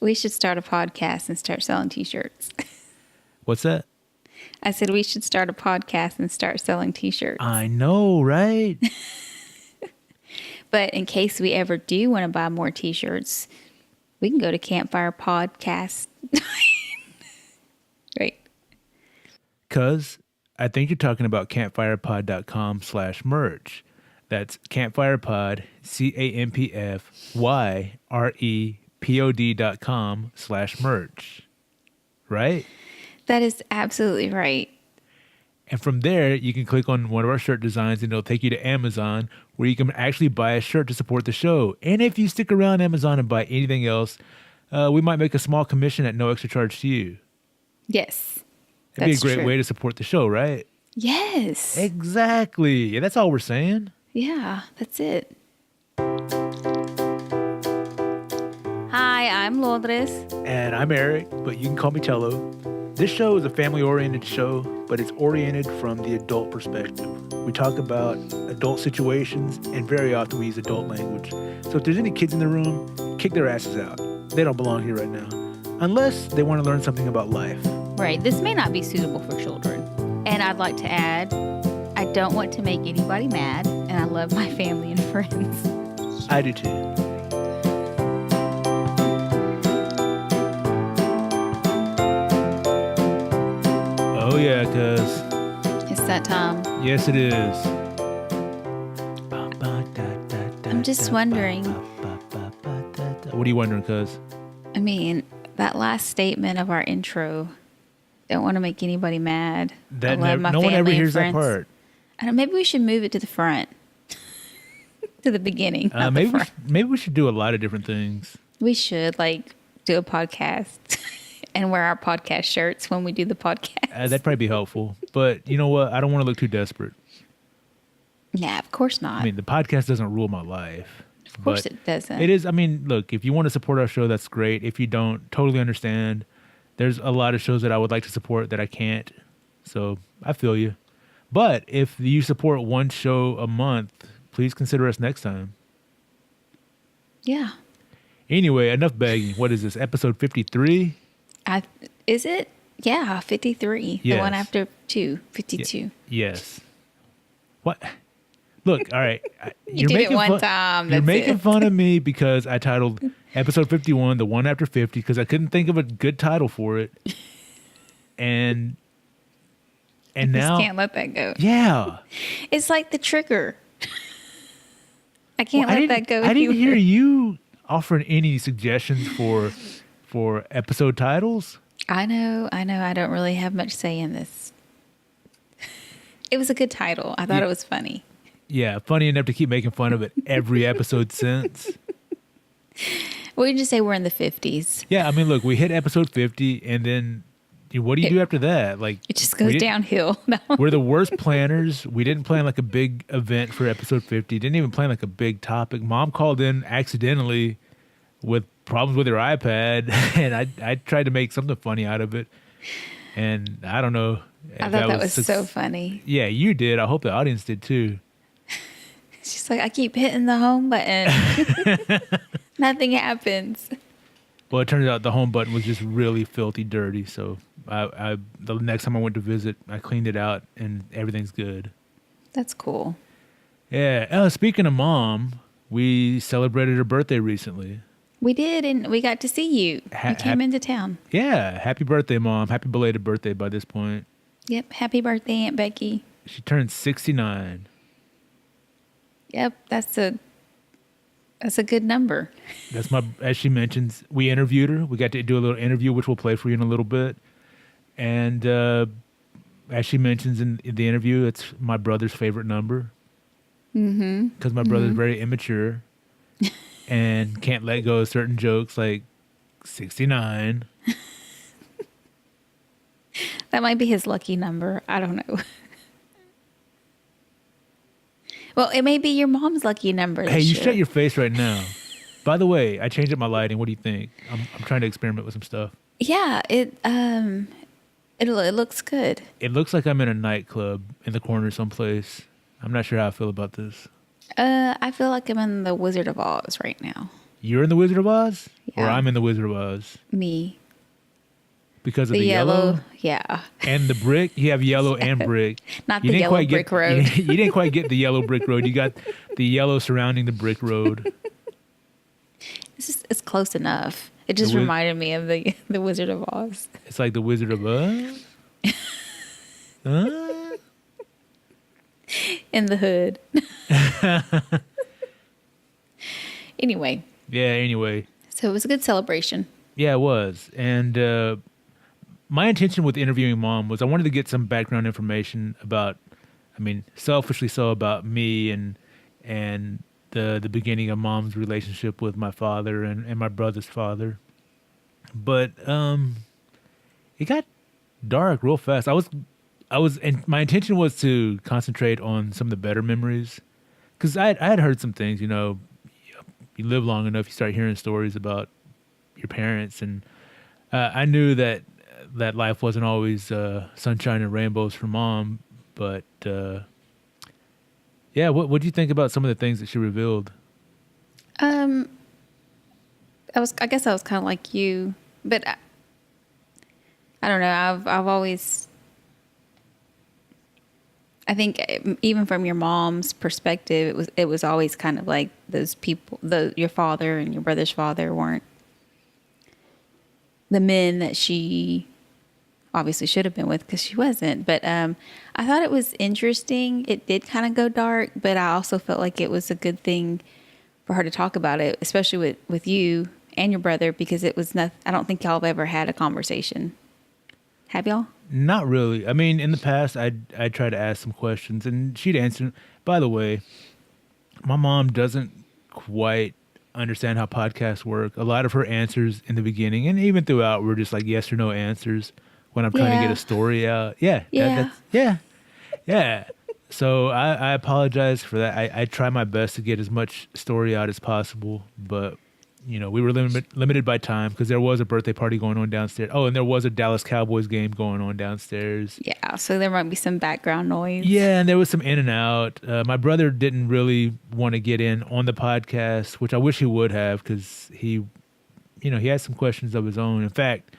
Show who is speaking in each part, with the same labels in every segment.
Speaker 1: We should start a podcast and start selling T-shirts.
Speaker 2: What's that?
Speaker 1: I said we should start a podcast and start selling T-shirts.
Speaker 2: I know, right?
Speaker 1: But in case we ever do want to buy more T-shirts, we can go to Campfyre Podcast. Right.
Speaker 2: Because I think you're talking about campfirepod.com/merch. That's campfirepod, campfirepod.com/merch. Right?
Speaker 1: That is absolutely right.
Speaker 2: And from there, you can click on one of our shirt designs and it'll take you to Amazon where you can actually buy a shirt to support the show. And if you stick around Amazon and buy anything else, we might make a small commission at no extra charge to you.
Speaker 1: Yes.
Speaker 2: That'd be a great way to support the show, right?
Speaker 1: Yes.
Speaker 2: Exactly. Yeah, that's all we're saying.
Speaker 1: Yeah, that's it. Hi, I'm Lourdes.
Speaker 2: And I'm Eric, but you can call me Tello. This show is a family-oriented show, but it's oriented from the adult perspective. We talk about adult situations, and very often we use adult language. So if there's any kids in the room, kick their asses out. They don't belong here right now. Unless they want to learn something about life.
Speaker 1: Right. This may not be suitable for children. And I'd like to add, I don't want to make anybody mad, and I love my family and friends.
Speaker 2: I do too. Oh yeah, cuz.
Speaker 1: It's that time.
Speaker 2: Yes, it is.
Speaker 1: I'm just wondering.
Speaker 2: What are you wondering, cuz?
Speaker 1: I mean, that last statement of our intro, don't want to make anybody mad.
Speaker 2: That no one ever hears that part.
Speaker 1: I don't. Maybe we should move it to the front, to the beginning.
Speaker 2: Maybe we should do a lot of different things.
Speaker 1: We should do a podcast and wear our podcast shirts when we do the podcast.
Speaker 2: That'd probably be helpful. But you know what? I don't want to look too desperate.
Speaker 1: Yeah, of course not.
Speaker 2: I mean, the podcast doesn't rule my life.
Speaker 1: Of course it doesn't.
Speaker 2: It is. I mean, look, if you want to support our show, that's great. If you don't, totally understand. There's a lot of shows that I would like to support that I can't. So I feel you. But if you support one show a month, please consider us next time.
Speaker 1: Yeah.
Speaker 2: Anyway, enough begging. What is this? Episode 53?
Speaker 1: Is it? Yeah, 53.
Speaker 2: Yes.
Speaker 1: The one after 52.
Speaker 2: Yes. What? Look, all right.
Speaker 1: You did it one time.
Speaker 2: You're making fun of me because I titled episode 51, the one after 50, because I couldn't think of a good title for it. And now...
Speaker 1: just can't let that go.
Speaker 2: Yeah.
Speaker 1: It's like the trigger. I can't let that go.
Speaker 2: I didn't hear you offering any suggestions for episode titles.
Speaker 1: I know. I don't really have much say in this. It was a good title. I thought it was funny.
Speaker 2: Yeah, funny enough to keep making fun of it every episode since.
Speaker 1: We can just say we're in the 50s.
Speaker 2: Yeah, I mean, look, we hit episode 50, and then what do you do after that?
Speaker 1: It just goes downhill. No.
Speaker 2: We're the worst planners. We didn't plan a big event for episode 50. Didn't even plan a big topic. Mom called in accidentally with problems with her iPad, and I tried to make something funny out of it. And I don't know.
Speaker 1: I thought that was so funny.
Speaker 2: Yeah, you did. I hope the audience did too.
Speaker 1: She's like, I keep hitting the home button. Nothing happens.
Speaker 2: Well, it turns out the home button was just really filthy dirty. So the next time I went to visit, I cleaned it out and everything's good.
Speaker 1: That's cool.
Speaker 2: Yeah. Speaking of Mom, we celebrated her birthday recently.
Speaker 1: We did, and we got to see you. You came into town.
Speaker 2: Yeah. Happy birthday, Mom. Happy belated birthday by this point.
Speaker 1: Yep. Happy birthday, Aunt Becky.
Speaker 2: She turned 69.
Speaker 1: Yep. That's a good number.
Speaker 2: That's as she mentions, we interviewed her. We got to do a little interview, which we'll play for you in a little bit. And as she mentions in the interview, it's my brother's favorite number. Mm-hmm. Because my brother's very immature and can't let go of certain jokes like 69.
Speaker 1: That might be his lucky number. I don't know. Well, it may be your mom's lucky number.
Speaker 2: Hey, you shut your face right now. By the way, I changed up my lighting. What do you think? I'm trying to experiment with some stuff.
Speaker 1: Yeah, it looks good.
Speaker 2: It looks like I'm in a nightclub in the corner someplace. I'm not sure how I feel about this.
Speaker 1: I feel like I'm in the Wizard of Oz right now.
Speaker 2: You're in the Wizard of Oz, or
Speaker 1: Yeah.
Speaker 2: I'm in the Wizard of Oz
Speaker 1: Me.
Speaker 2: because of the yellow
Speaker 1: Yeah.
Speaker 2: and the brick. You have yellow and brick.
Speaker 1: Not
Speaker 2: You
Speaker 1: the
Speaker 2: didn't
Speaker 1: yellow
Speaker 2: quite
Speaker 1: brick
Speaker 2: get,
Speaker 1: road.
Speaker 2: You didn't quite get the yellow brick road. You got the yellow surrounding the brick road.
Speaker 1: It's close enough. It just reminded me of the Wizard of Oz.
Speaker 2: It's like the Wizard of Oz.
Speaker 1: In the hood. Anyway.
Speaker 2: Yeah. Anyway.
Speaker 1: So it was a good celebration.
Speaker 2: Yeah, it was. And my intention with interviewing Mom was I wanted to get some background information about, I mean, selfishly so, about me and the beginning of Mom's relationship with my father and my brother's father. But it got dark real fast. And my intention was to concentrate on some of the better memories, because I had heard some things. You know, you live long enough, you start hearing stories about your parents, and I knew that life wasn't always sunshine and rainbows for Mom. But yeah, what do you think about some of the things that she revealed?
Speaker 1: I guess I was kind of like you, but I don't know. I've always, I think even from your mom's perspective, it was always kind of like those people, your father and your brother's father weren't the men that she obviously should have been with, because she wasn't. But I thought it was interesting. It did kind of go dark, but I also felt like it was a good thing for her to talk about it, especially with you and your brother, because it was not, I don't think y'all have ever had a conversation. Have y'all?
Speaker 2: Not really. I mean, in the past, I'd try to ask some questions, and she'd answer. By the way, my mom doesn't quite understand how podcasts work. A lot of her answers in the beginning and even throughout were just like yes or no answers when I'm trying to get a story out. Yeah. Yeah. So I apologize for that. I try my best to get as much story out as possible, but you know, we were limited by time because there was a birthday party going on downstairs. Oh, and there was a Dallas Cowboys game going on downstairs.
Speaker 1: Yeah, so there might be some background noise.
Speaker 2: Yeah, and there was some in and out. My brother didn't really want to get in on the podcast, which I wish he would have, because he had some questions of his own. In fact,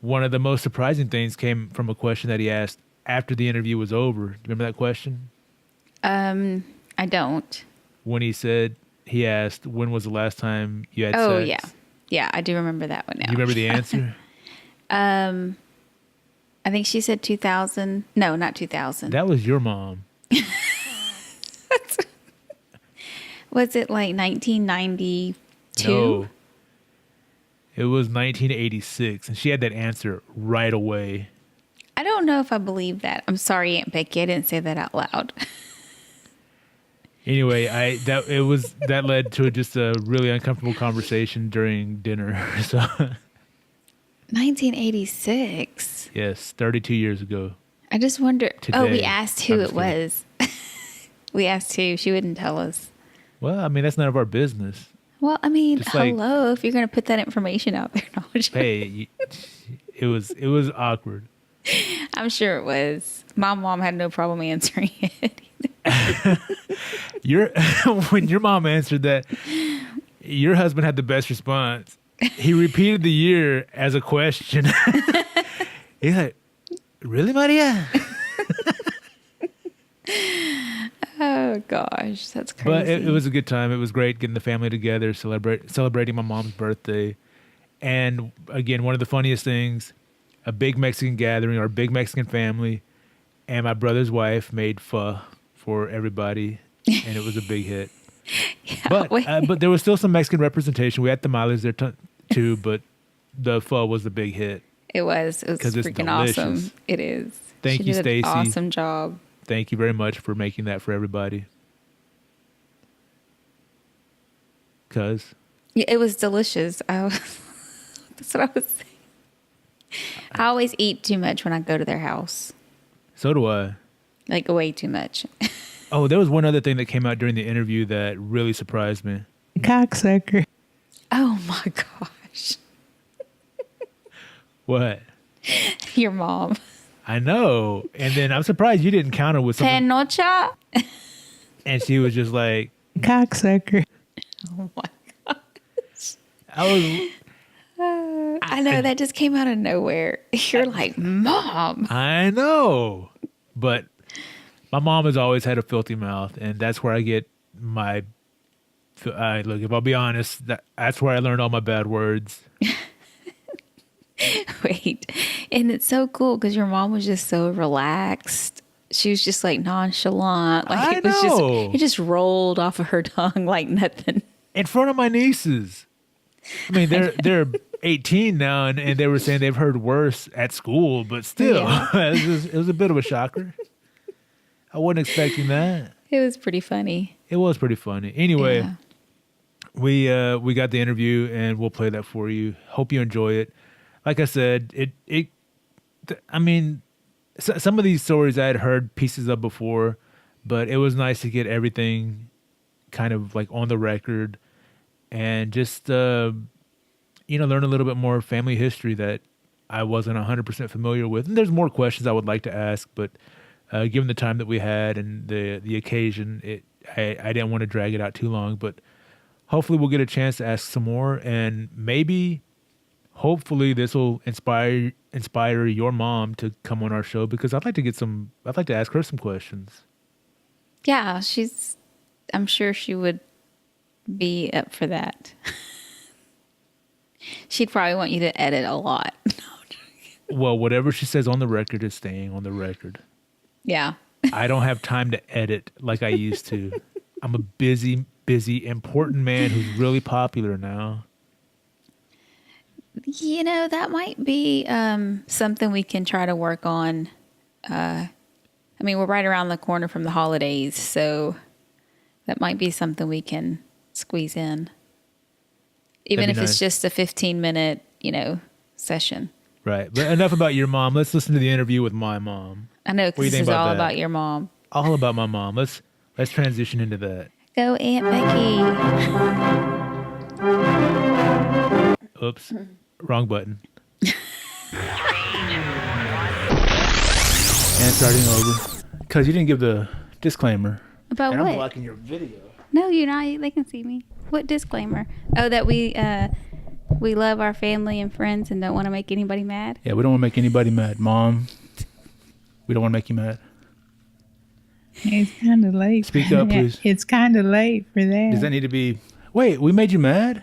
Speaker 2: one of the most surprising things came from a question that he asked after the interview was over. Do you remember that question?
Speaker 1: I don't.
Speaker 2: When he asked, when was the last time you had sex?
Speaker 1: Oh, yeah. Yeah, I do remember that one now.
Speaker 2: Do you remember the answer?
Speaker 1: I think she said 2000. No, not 2000.
Speaker 2: That was your mom.
Speaker 1: Was it like 1992?
Speaker 2: No. It was 1986, and she had that answer right away.
Speaker 1: I don't know if I believe that. I'm sorry, Aunt Becky. I didn't say that out loud.
Speaker 2: Anyway, that led to just a really uncomfortable conversation during dinner. So
Speaker 1: 1986.
Speaker 2: Yes, 32 years ago.
Speaker 1: I just wonder.
Speaker 2: Today.
Speaker 1: Oh, we asked who
Speaker 2: I'm
Speaker 1: it
Speaker 2: just
Speaker 1: was. We asked who. She wouldn't tell us.
Speaker 2: Well, I mean, that's none of our business.
Speaker 1: Well, I mean,
Speaker 2: Just like-
Speaker 1: hello. If you're going to put that information out there, no,
Speaker 2: Hey, it was awkward.
Speaker 1: I'm sure it was. My mom had no problem answering it.
Speaker 2: When your mom answered that, your husband had the best response. He repeated the year as a question. He's like, "Really, Maria?"
Speaker 1: Oh gosh, that's crazy.
Speaker 2: But it was a good time. It was great getting the family together, celebrating my mom's birthday. And again, one of the funniest things, a big Mexican gathering, our big Mexican family, and my brother's wife made pho for everybody, and it was a big hit.
Speaker 1: Yeah,
Speaker 2: But there was still some Mexican representation. We had tamales there too, but the pho was the big hit.
Speaker 1: It was
Speaker 2: 'Cause it's
Speaker 1: freaking
Speaker 2: delicious.
Speaker 1: awesome. It is.
Speaker 2: Thank
Speaker 1: She
Speaker 2: you,
Speaker 1: did
Speaker 2: Stacy.
Speaker 1: an awesome job.
Speaker 2: Thank you very much for making that for everybody. Cause
Speaker 1: Yeah, it was delicious. That's what I was saying. I always eat too much when I go to their house.
Speaker 2: so do I.
Speaker 1: Like way too much.
Speaker 2: Oh, there was one other thing that came out during the interview that really surprised me.
Speaker 3: Cocksucker.
Speaker 1: Oh my gosh.
Speaker 2: What?
Speaker 1: Your mom.
Speaker 2: I know. And then I'm surprised you didn't counter with something.
Speaker 1: Penocha.
Speaker 2: And she was just like,
Speaker 3: Cocksucker.
Speaker 1: Oh my gosh. I know that just came out of nowhere. You're like, Mom.
Speaker 2: I know. But my mom has always had a filthy mouth, and that's where I get my. Look, if I'll be honest, that's where I learned all my bad words.
Speaker 1: Wait. And it's so cool because your mom was just so relaxed. She was just like nonchalant. Like it was
Speaker 2: know.
Speaker 1: it just rolled off of her tongue like nothing.
Speaker 2: In front of my nieces. I mean, they're 18 now, and they were saying they've heard worse at school, but still,
Speaker 1: Yeah.
Speaker 2: it was a bit of a shocker. I wasn't expecting that.
Speaker 1: It was pretty funny.
Speaker 2: It was pretty funny. Anyway,
Speaker 1: Yeah.
Speaker 2: we got the interview, and we'll play that for you. Hope you enjoy it. Like I said, I mean, some of these stories I had heard pieces of before, but it was nice to get everything kind of like on the record and just, learn a little bit more family history that I wasn't 100% familiar with. And there's more questions I would like to ask, but given the time that we had and the occasion, I didn't want to drag it out too long, but hopefully we'll get a chance to ask some more, and hopefully this will inspire your mom to come on our show, because I'd like to ask her some questions.
Speaker 1: Yeah, I'm sure she would be up for that. She'd probably want you to edit a lot.
Speaker 2: Well, whatever she says on the record is staying on the record.
Speaker 1: Yeah.
Speaker 2: I don't have time to edit like I used to. I'm a busy, important man who's really popular now.
Speaker 1: That might be something we can try to work on. I mean, we're right around the corner from the holidays, so that might be something we can squeeze in. Even if it's just a 15-minute, session.
Speaker 2: Right. But enough about your mom. Let's listen to the interview with my mom.
Speaker 1: I know, because this is all about your mom.
Speaker 2: All about my mom. Let's transition into that.
Speaker 1: Go, Aunt Becky.
Speaker 2: Oops. Wrong button. And starting over. Because you didn't give the disclaimer.
Speaker 1: About
Speaker 2: and
Speaker 1: what?
Speaker 2: I'm blocking your video.
Speaker 1: No, you're not. They can see me. What disclaimer? Oh, that we love our family and friends and don't want to make anybody mad?
Speaker 2: Yeah, we don't want to make anybody mad. Mom, we don't want to make you mad.
Speaker 3: It's kind of late.
Speaker 2: Speak up, please.
Speaker 3: It's kind of late for that.
Speaker 2: Does that need to be... Wait, we made you mad?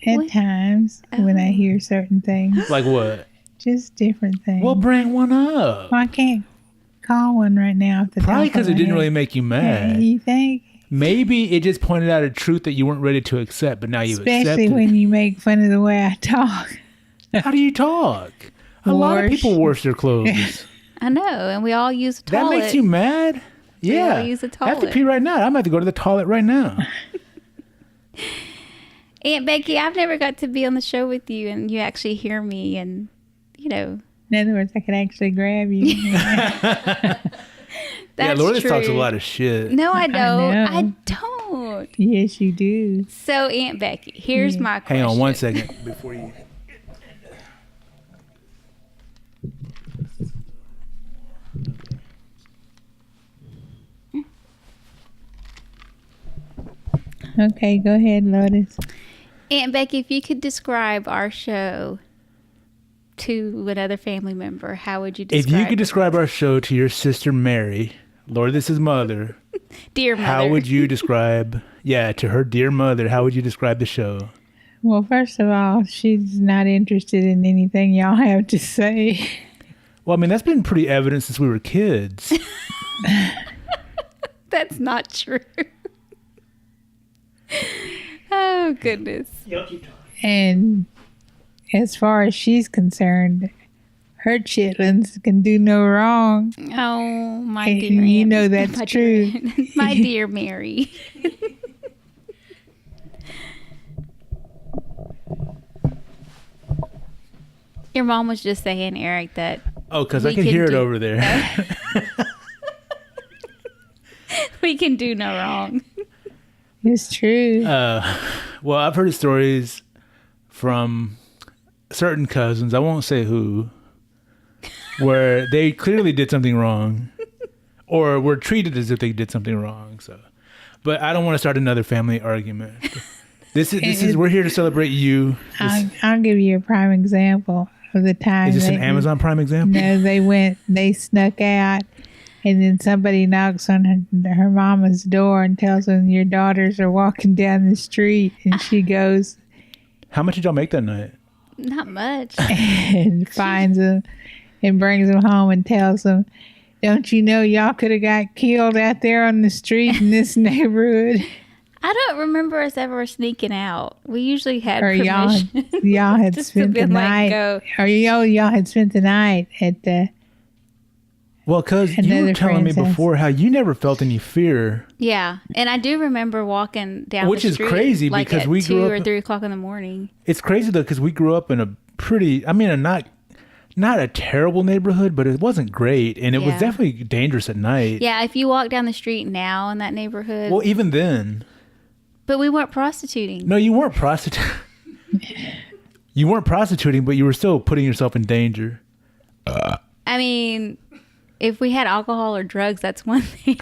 Speaker 3: At times, when I hear certain things.
Speaker 2: Like what?
Speaker 3: Just different things.
Speaker 2: Well, bring one up.
Speaker 3: Well, I can't call one right now.
Speaker 2: Probably because it didn't really make you mad.
Speaker 3: Yeah, you think?
Speaker 2: Maybe it just pointed out a truth that you weren't ready to accept, but now you accept it.
Speaker 3: Especially when you make fun of the way I talk.
Speaker 2: How do you talk? A lot of people wash their clothes.
Speaker 1: I know, and we all use a toilet.
Speaker 2: That makes you mad? Yeah.
Speaker 1: We all use a toilet.
Speaker 2: I have to pee right now. I'm about to go to the toilet right now.
Speaker 1: Aunt Becky, I've never got to be on the show with you, and you actually hear me, and,
Speaker 3: In other words, I could actually grab you.
Speaker 2: Yeah, Lourdes talks a lot of shit.
Speaker 1: No, I don't.
Speaker 3: I
Speaker 1: I don't.
Speaker 3: Yes, you do.
Speaker 1: So, Aunt Becky, here's my question.
Speaker 2: Hang on 1 second before you...
Speaker 3: Okay, go ahead, Lourdes.
Speaker 1: Aunt Becky, if you could describe our show to another family member, how would you describe
Speaker 2: If you could describe our show to your sister Mary, Lourdes' mother,
Speaker 1: dear mother,
Speaker 2: how would you describe, to her dear mother, how would you describe the show?
Speaker 3: Well, first of all, she's not interested in anything y'all have to say.
Speaker 2: Well, I mean, that's been pretty evident since we were kids.
Speaker 1: That's not true. Oh, goodness.
Speaker 3: And as far as she's concerned, her chitlins can do no wrong.
Speaker 1: Oh, my
Speaker 3: And
Speaker 1: dear.
Speaker 3: you
Speaker 1: Aunt,
Speaker 3: know that's
Speaker 1: my
Speaker 3: true.
Speaker 1: Dear, my dear Mary. Your mom was just saying, Eric, that
Speaker 2: Oh, because I can hear it over there.
Speaker 1: we can do no wrong.
Speaker 3: It's true.
Speaker 2: Well, I've heard stories from certain cousins, I won't say who, where they clearly did something wrong or were treated as if they did something wrong. So, but I don't want to start another family argument. This is we're here to celebrate you.
Speaker 3: I'll give you a prime example of the time.
Speaker 2: Is this an Amazon Prime example?
Speaker 3: No, they snuck out, and then somebody knocks on her mama's door and tells them your daughters are walking down the street, and she goes.
Speaker 2: How much did y'all make that night?
Speaker 1: Not much.
Speaker 3: And finds them and brings them home and tells them, don't you know y'all could have got killed out there on the street in this neighborhood?
Speaker 1: I don't remember us ever sneaking out. We usually had
Speaker 3: Or
Speaker 1: permission.
Speaker 3: y'all had
Speaker 1: Just
Speaker 3: spent
Speaker 1: to
Speaker 3: the
Speaker 1: be like,
Speaker 3: night.
Speaker 1: go.
Speaker 3: Or y'all had spent the night at the.
Speaker 2: Well, because you were
Speaker 3: Another
Speaker 2: telling me
Speaker 3: friend's house.
Speaker 2: before how you never felt any fear.
Speaker 1: Yeah, and I do remember walking down
Speaker 2: Which
Speaker 1: the
Speaker 2: is
Speaker 1: street,
Speaker 2: crazy
Speaker 1: like
Speaker 2: because
Speaker 1: at
Speaker 2: we
Speaker 1: 2
Speaker 2: grew
Speaker 1: or
Speaker 2: up-
Speaker 1: 3 o'clock in the morning.
Speaker 2: It's crazy though because we grew up in a pretty, I mean, not a terrible neighborhood, but it wasn't great, and it was
Speaker 1: Yeah.
Speaker 2: definitely dangerous at night.
Speaker 1: Yeah, if you walk down the street now in that neighborhood,
Speaker 2: Well, even then,
Speaker 1: but we weren't prostituting.
Speaker 2: no, you weren't prostituting. You weren't prostituting, but you were still putting yourself in danger.
Speaker 1: I mean, if we had alcohol or drugs, that's one thing.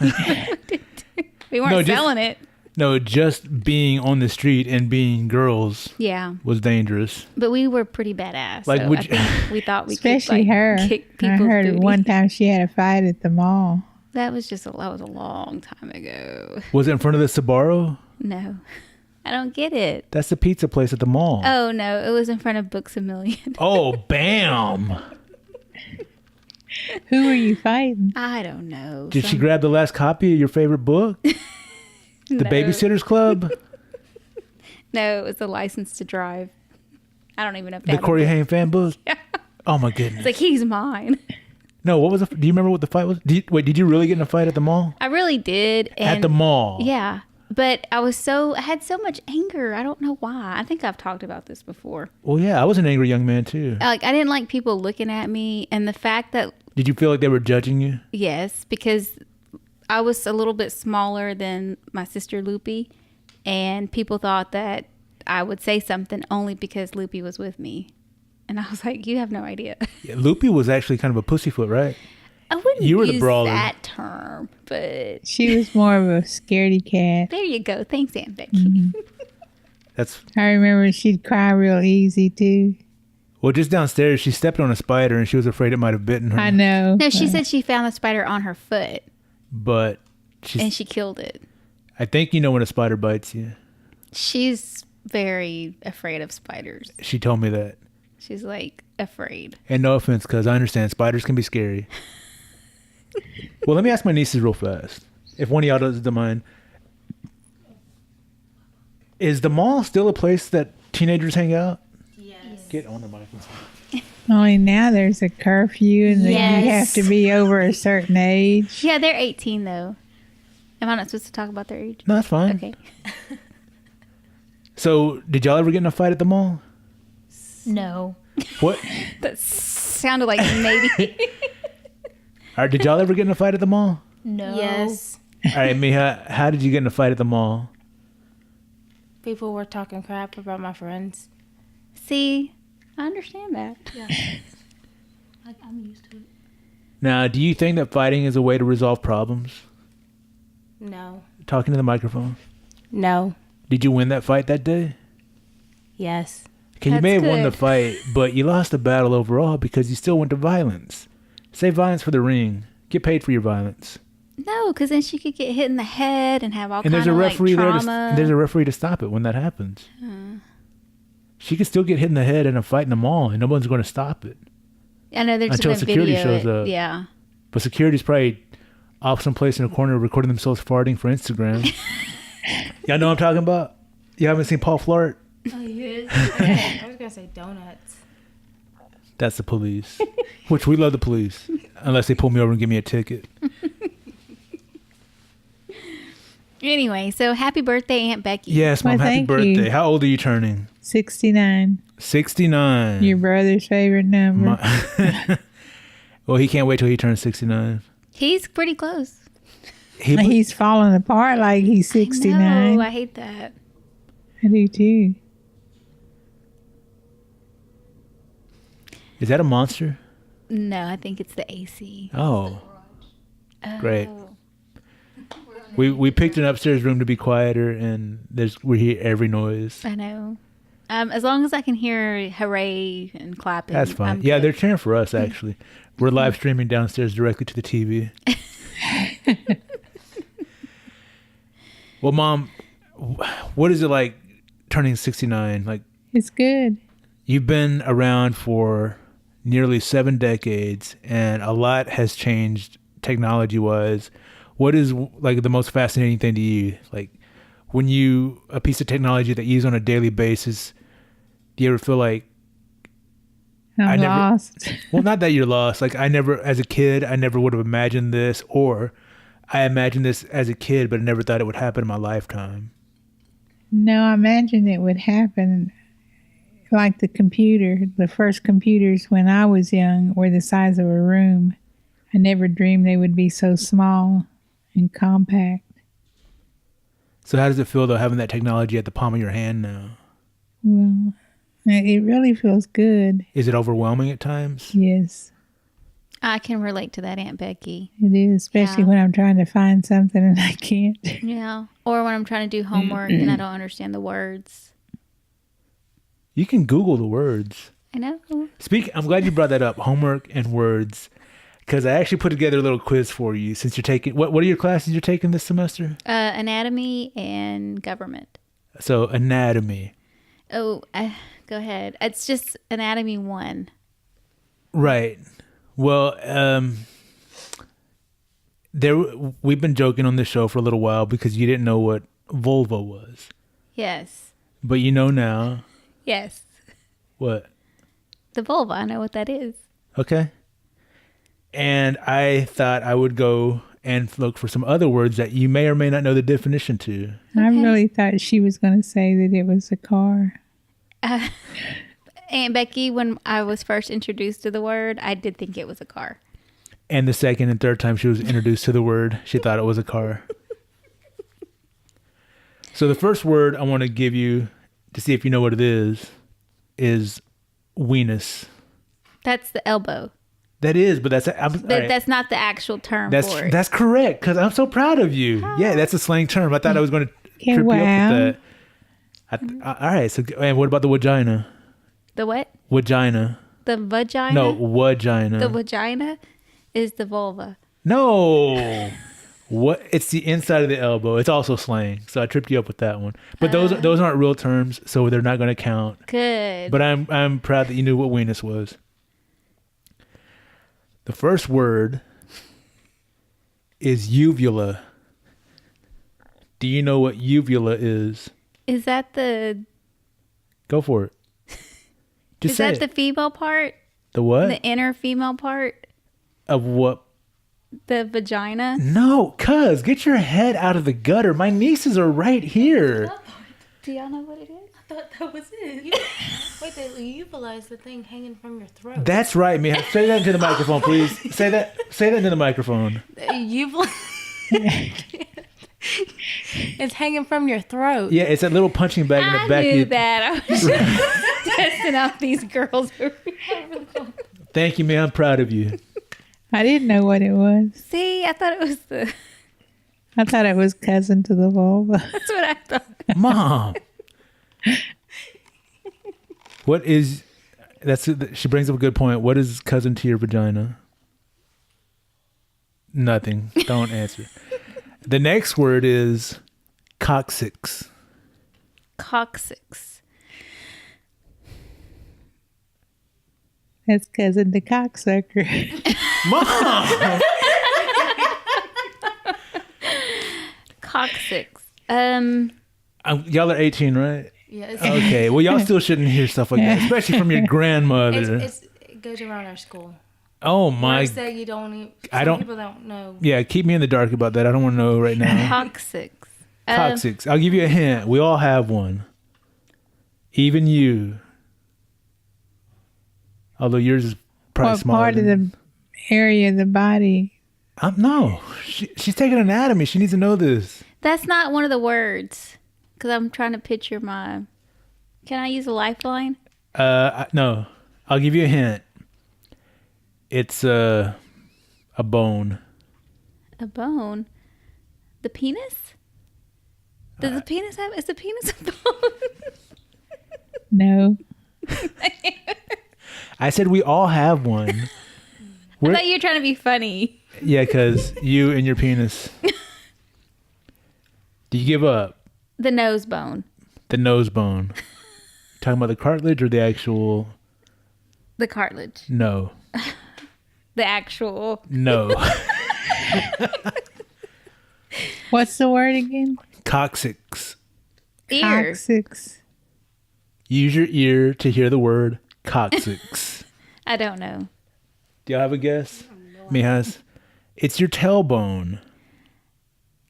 Speaker 1: We weren't
Speaker 2: No, just-
Speaker 1: selling it.
Speaker 2: No, just being on the street and being girls
Speaker 1: Yeah,
Speaker 2: was dangerous.
Speaker 1: but we were pretty badass.
Speaker 2: Like,
Speaker 1: so
Speaker 2: would
Speaker 1: I
Speaker 2: you-
Speaker 1: think we thought we
Speaker 3: Especially
Speaker 1: could, like,
Speaker 3: her.
Speaker 1: kick
Speaker 3: I
Speaker 1: people's
Speaker 3: heard
Speaker 1: booty.
Speaker 3: one time she had a fight at the mall.
Speaker 1: That was a long time ago.
Speaker 2: Was it in front of the Sbarro?
Speaker 1: No, I don't get it.
Speaker 2: That's the pizza place at the mall.
Speaker 1: Oh no, it was in front of Books A Million.
Speaker 2: Oh, bam!
Speaker 3: Who were you fighting?
Speaker 1: I don't know.
Speaker 2: Did she grab the last copy of your favorite book? The
Speaker 1: No.
Speaker 2: Babysitter's Club?
Speaker 1: No, it was the License to Drive. I don't even know if
Speaker 2: The
Speaker 1: that.
Speaker 2: Corey Haim fan book? Oh my goodness.
Speaker 1: It's like he's mine.
Speaker 2: No, what was do you remember what the fight was? Did you really get in a fight at the mall?
Speaker 1: I really did. And
Speaker 2: At the mall?
Speaker 1: Yeah. But I had so much anger. I don't know why. I think I've talked about this before.
Speaker 2: Well, yeah, I was an angry young man too.
Speaker 1: Like, I didn't like people looking at me. And the fact that,
Speaker 2: Did you feel like they were judging you?
Speaker 1: yes, because I was a little bit smaller than my sister Loopy. And people thought that I would say something only because Loopy was with me. And I was like, you have no idea.
Speaker 2: Yeah, Loopy was actually kind of a pussyfoot, right?
Speaker 1: I wouldn't
Speaker 2: You were the
Speaker 1: use
Speaker 2: brawler.
Speaker 1: that term, but
Speaker 3: She was more of a scaredy cat.
Speaker 1: there you go. Thanks, Aunt Becky.
Speaker 2: That's
Speaker 3: I remember she'd cry real easy too.
Speaker 2: well, just downstairs, she stepped on a spider and she was afraid it might have bitten her.
Speaker 3: I know.
Speaker 1: No, she said she found the spider on her foot
Speaker 2: But
Speaker 1: and she killed it.
Speaker 2: I think you know when a spider bites you.
Speaker 1: She's very afraid of spiders.
Speaker 2: She told me that.
Speaker 1: She's like afraid.
Speaker 2: And no offense, because I understand spiders can be scary. Well, let me ask my nieces real fast. If one of y'all doesn't mind. Is the mall still a place that teenagers hang out?
Speaker 4: Yes.
Speaker 2: Get on the mic.
Speaker 3: Only now there's a curfew and then you have
Speaker 1: Yes.
Speaker 3: to be over a certain age.
Speaker 1: Yeah, they're 18 though. Am I not supposed to talk about their age?
Speaker 2: No, that's fine.
Speaker 1: Okay.
Speaker 2: So, did y'all ever get in a fight at the mall?
Speaker 4: No.
Speaker 2: What?
Speaker 1: That sounded like maybe.
Speaker 2: Or did y'all ever get in a fight at the mall?
Speaker 4: No.
Speaker 5: Yes.
Speaker 2: All right, Mija, how did you get in a fight at the mall?
Speaker 5: People were talking crap about my friends.
Speaker 1: See, I understand that.
Speaker 4: I'm used to it.
Speaker 2: Now, do you think that fighting is a way to resolve problems?
Speaker 5: No.
Speaker 2: Talking to the microphone.
Speaker 5: No.
Speaker 2: Did you win that fight that day?
Speaker 5: Yes.
Speaker 2: Okay, you
Speaker 1: That's
Speaker 2: may have won the
Speaker 1: good.
Speaker 2: fight, but you lost the battle overall because you still went to violence. Save violence for the ring. Get paid for your violence.
Speaker 1: No, because then she could get hit in the head and have all
Speaker 2: And
Speaker 1: kind
Speaker 2: there's
Speaker 1: of
Speaker 2: a referee
Speaker 1: like
Speaker 2: there.
Speaker 1: trauma.
Speaker 2: There's a referee to stop it when that happens. She could still get hit in the head in a fight in the mall, and no one's going to stop it.
Speaker 1: I know they're just
Speaker 2: until
Speaker 1: gonna
Speaker 2: security
Speaker 1: video
Speaker 2: shows
Speaker 1: it.
Speaker 2: up.
Speaker 1: Yeah.
Speaker 2: But security's probably off someplace in a corner recording themselves farting for Instagram. Y'all know what I'm talking about? You haven't seen Paul Flart?
Speaker 4: Oh, yes.
Speaker 5: I was going to say donuts.
Speaker 2: That's the police. Which we love the police. Unless they pull me over and give me a ticket.
Speaker 1: Anyway, so happy birthday, Aunt Becky.
Speaker 2: Yes, Mom,
Speaker 3: Why,
Speaker 2: happy
Speaker 3: thank
Speaker 2: birthday.
Speaker 3: you.
Speaker 2: How old are you turning?
Speaker 3: 69.
Speaker 2: 69.
Speaker 3: Your brother's favorite number.
Speaker 2: Well, he can't wait till he turns 69.
Speaker 1: He's pretty close.
Speaker 3: He's falling apart like he's 69.
Speaker 1: No, I hate that.
Speaker 3: I do too.
Speaker 2: Is that a monster?
Speaker 1: No, I think it's the AC.
Speaker 2: Oh, great.
Speaker 1: Oh.
Speaker 4: We're
Speaker 2: We picked an upstairs room to be quieter, and we hear every noise.
Speaker 1: I know. As long as I can hear hooray and clapping.
Speaker 2: That's fine.
Speaker 1: I'm
Speaker 2: Yeah,
Speaker 1: good.
Speaker 2: they're cheering for us, actually. We're live streaming downstairs directly to the TV. Well, Mom, what is it like turning 69? Like,
Speaker 3: It's good.
Speaker 2: you've been around for nearly 7 decades, and a lot has changed technology-wise. What is like the most fascinating thing to you? Like, when a piece of technology that you use on a daily basis, do you ever feel like,
Speaker 3: I'm lost.
Speaker 2: well, not that you're lost. Like, as a kid, I never would have imagined this, or I imagined this as a kid, but I never thought it would happen in my lifetime.
Speaker 3: No, I imagined it would happen like the first computers when I was young were the size of a room. I never dreamed they would be so small and compact.
Speaker 2: So how does it feel, though, having that technology at the palm of your hand now?
Speaker 3: Well, it really feels good.
Speaker 2: Is it overwhelming at times?
Speaker 3: Yes,
Speaker 1: I can relate to that, Aunt Becky.
Speaker 3: it is, especially
Speaker 1: Yeah.
Speaker 3: when I'm trying to find something and I can't.
Speaker 1: Yeah. Or when I'm trying to do homework and I don't understand the words.
Speaker 2: You can Google the words.
Speaker 1: I know.
Speaker 2: I'm glad you brought that up, homework and words, because I actually put together a little quiz for you since you're taking, what are your classes you're taking this semester?
Speaker 1: Anatomy and government.
Speaker 2: So anatomy.
Speaker 1: Oh, go ahead. It's just anatomy 1.
Speaker 2: Right. Well, we've been joking on this show for a little while because you didn't know what vulva was,
Speaker 1: Yes.
Speaker 2: but you know now.
Speaker 1: Yes.
Speaker 2: What?
Speaker 1: The vulva. I know what that is.
Speaker 2: Okay. And I thought I would go and look for some other words that you may or may not know the definition to.
Speaker 3: I
Speaker 1: Okay.
Speaker 3: really thought she was going to say that it was a car.
Speaker 1: Aunt Becky, when I was first introduced to the word, I did think it was a car.
Speaker 2: And the second and third time she was introduced to the word, she thought it was a car. So the first word I want to give you to see if you know what it is weenus.
Speaker 1: That's the elbow.
Speaker 2: That is, but that's all
Speaker 1: But
Speaker 2: right.
Speaker 1: that's not the actual term for it.
Speaker 2: That's correct, because I'm so proud of you. Yeah, that's a slang term. I thought I was going to
Speaker 3: Okay,
Speaker 2: trip you
Speaker 3: wow.
Speaker 2: up with that. All right. So, and what about the vagina?
Speaker 1: The what?
Speaker 2: Vagina.
Speaker 1: The vagina?
Speaker 2: No, vagina.
Speaker 1: The vagina is the vulva.
Speaker 2: No. What? It's the inside of the elbow. It's also slang. So I tripped you up with that one. But those aren't real terms, so they're not going to count.
Speaker 1: Good.
Speaker 2: But I'm proud that you knew what weenus was. The first word is uvula. Do you know what uvula is?
Speaker 1: Is that the
Speaker 2: Go for it. Just
Speaker 1: is
Speaker 2: say
Speaker 1: that
Speaker 2: it.
Speaker 1: the female part?
Speaker 2: The what?
Speaker 1: The inner female part?
Speaker 2: Of what?
Speaker 1: The vagina?
Speaker 2: No, cuz, get your head out of the gutter. My nieces are right here.
Speaker 1: Do y'all know what it is?
Speaker 5: I thought that was it. Wait, they utilize the thing hanging from your throat.
Speaker 2: That's right, Mia. Say that into the microphone, please. Say that into the microphone.
Speaker 5: It's hanging from your throat.
Speaker 2: Yeah, it's that little punching bag in the
Speaker 1: I
Speaker 2: back.
Speaker 1: knew that. I was just testing out these girls.
Speaker 2: Thank you, Mia. I'm proud of you.
Speaker 3: I didn't know what it was.
Speaker 1: See, I thought it was
Speaker 3: I thought it was cousin to the vulva.
Speaker 1: that's what I thought.
Speaker 2: Mom. What is she brings up a good point. What is cousin to your vagina? Nothing. Don't answer. The next word is coccyx.
Speaker 1: Coccyx.
Speaker 3: That's cousin to cocksucker.
Speaker 2: Mom.
Speaker 1: Coccyx.
Speaker 2: Y'all are 18, right?
Speaker 5: Yeah,
Speaker 2: Okay. Well, y'all still shouldn't hear stuff like that, especially from your grandmother.
Speaker 5: it goes around our school.
Speaker 2: Oh my!
Speaker 5: Words that you don't even,
Speaker 2: I
Speaker 5: some
Speaker 2: don't-
Speaker 5: people don't know.
Speaker 2: Yeah, keep me in the dark about that. I don't want to know right now.
Speaker 1: Coccyx.
Speaker 2: Coccyx. I'll give you a hint. We all have one. Even you. Although yours is probably
Speaker 3: What
Speaker 2: smaller.
Speaker 3: part of the area of the body?
Speaker 2: No, she's taking anatomy. She needs to know this.
Speaker 1: That's not one of the words. Because I'm trying to picture my. Can I use a lifeline?
Speaker 2: No. I'll give you a hint. It's a bone.
Speaker 1: A bone. The penis? Does the penis have? Is the penis a bone?
Speaker 3: No.
Speaker 2: I said we all have one.
Speaker 1: I
Speaker 2: We're-
Speaker 1: thought you were trying to be funny.
Speaker 2: Yeah, because you and your penis. Do you give up
Speaker 1: The nose bone.
Speaker 2: the nose bone? Talking about the cartilage or the actual?
Speaker 1: The cartilage.
Speaker 2: No.
Speaker 1: The actual.
Speaker 2: No.
Speaker 3: What's the word again?
Speaker 2: Coccyx.
Speaker 1: Ear.
Speaker 3: Coccyx.
Speaker 2: Use your ear to hear the word coccyx.
Speaker 1: I don't know.
Speaker 2: Do y'all have a guess? Mijas? It's your tailbone.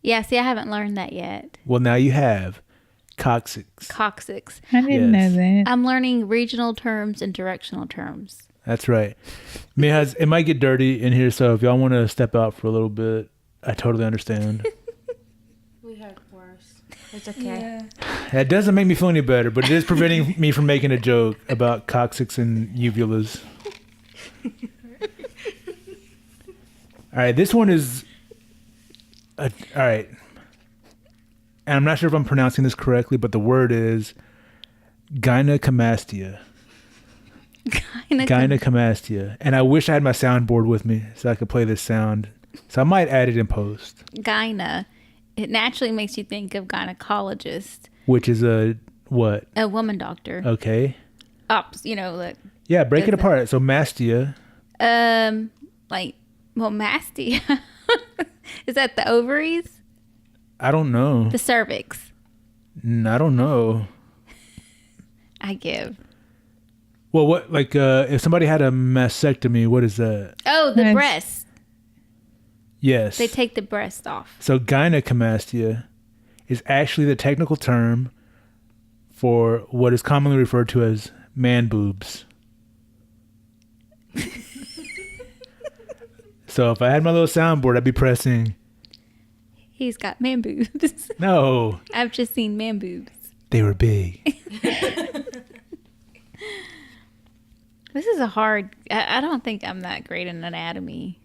Speaker 1: Yeah, see, I haven't learned that yet.
Speaker 2: Well, now you have coccyx.
Speaker 1: Coccyx.
Speaker 3: I didn't
Speaker 2: Yes.
Speaker 3: know that.
Speaker 1: I'm learning regional terms and directional terms.
Speaker 2: That's right. Mijas, it might get dirty in here, so if y'all want to step out for a little bit, I totally understand.
Speaker 5: We heard worse. It's okay.
Speaker 2: That doesn't make me feel any better, but it is preventing me from making a joke about coccyx and uvulas. All right, this one is... all right. And I'm not sure if I'm pronouncing this correctly, but the word is gynecomastia. Gynecomastia. And I wish I had my soundboard with me so I could play this sound. So I might add it in post.
Speaker 1: Gyna. It naturally makes you think of gynecologist,
Speaker 2: Which is a what?
Speaker 1: a woman doctor.
Speaker 2: Okay.
Speaker 1: Ops, look.
Speaker 2: Yeah, break it apart. So mastia.
Speaker 1: Mastia. Is that the ovaries?
Speaker 2: I don't know.
Speaker 1: The cervix.
Speaker 2: I don't know.
Speaker 1: I give.
Speaker 2: Well, what if somebody had a mastectomy, what is that?
Speaker 1: Oh, the
Speaker 3: Yes.
Speaker 1: breast.
Speaker 2: Yes.
Speaker 1: They take the breast off.
Speaker 2: So gynecomastia is actually the technical term for what is commonly referred to as man boobs. So if I had my little soundboard, I'd be pressing.
Speaker 1: He's got man boobs.
Speaker 2: No,
Speaker 1: I've just seen man boobs.
Speaker 2: they were big.
Speaker 1: This is a hard. I don't think I'm that great in anatomy.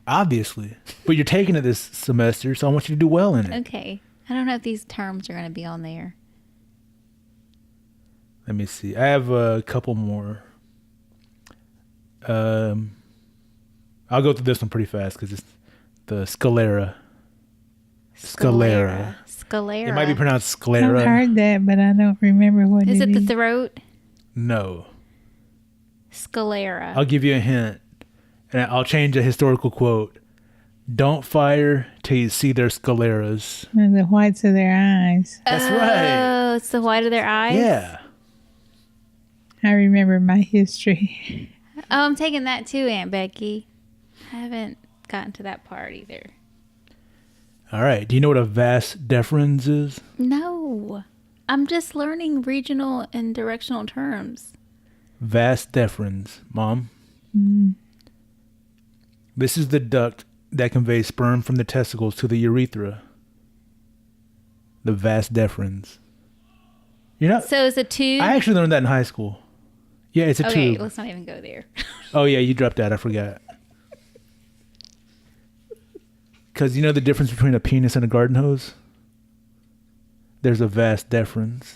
Speaker 2: Obviously. But you're taking it this semester, so I want you to do well in it.
Speaker 1: Okay. I don't know if these terms are going to be on there.
Speaker 2: Let me see. I have a couple more. I'll go through this one pretty fast because it's the sclera. Sclera.
Speaker 1: Sclera.
Speaker 2: It might be pronounced
Speaker 3: I've
Speaker 2: sclera.
Speaker 3: heard that, but I don't remember what
Speaker 1: Is
Speaker 3: it
Speaker 1: it the
Speaker 3: is.
Speaker 1: throat?
Speaker 2: No.
Speaker 1: Sclera.
Speaker 2: I'll give you a hint. And I'll change a historical quote. Don't fire till you see their scleras.
Speaker 3: And the whites of their eyes.
Speaker 2: That's right.
Speaker 1: Oh, it's the white of their eyes?
Speaker 2: Yeah.
Speaker 3: I remember my history.
Speaker 1: Oh, I'm taking that too, Aunt Becky. I haven't gotten to that part either.
Speaker 2: All right. Do you know what a vas deferens is?
Speaker 1: No. I'm just learning regional and directional terms.
Speaker 2: Vas deferens, Mom. This is the duct that conveys sperm from the testicles to the urethra. The vas deferens. You're not.
Speaker 1: So is a tube?
Speaker 2: I actually learned that in high school. Yeah, it's a
Speaker 1: Okay,
Speaker 2: tube.
Speaker 1: let's not even go there.
Speaker 2: Oh yeah, you dropped that. I forgot. Because you know the difference between a penis and a garden hose? There's a vas deferens.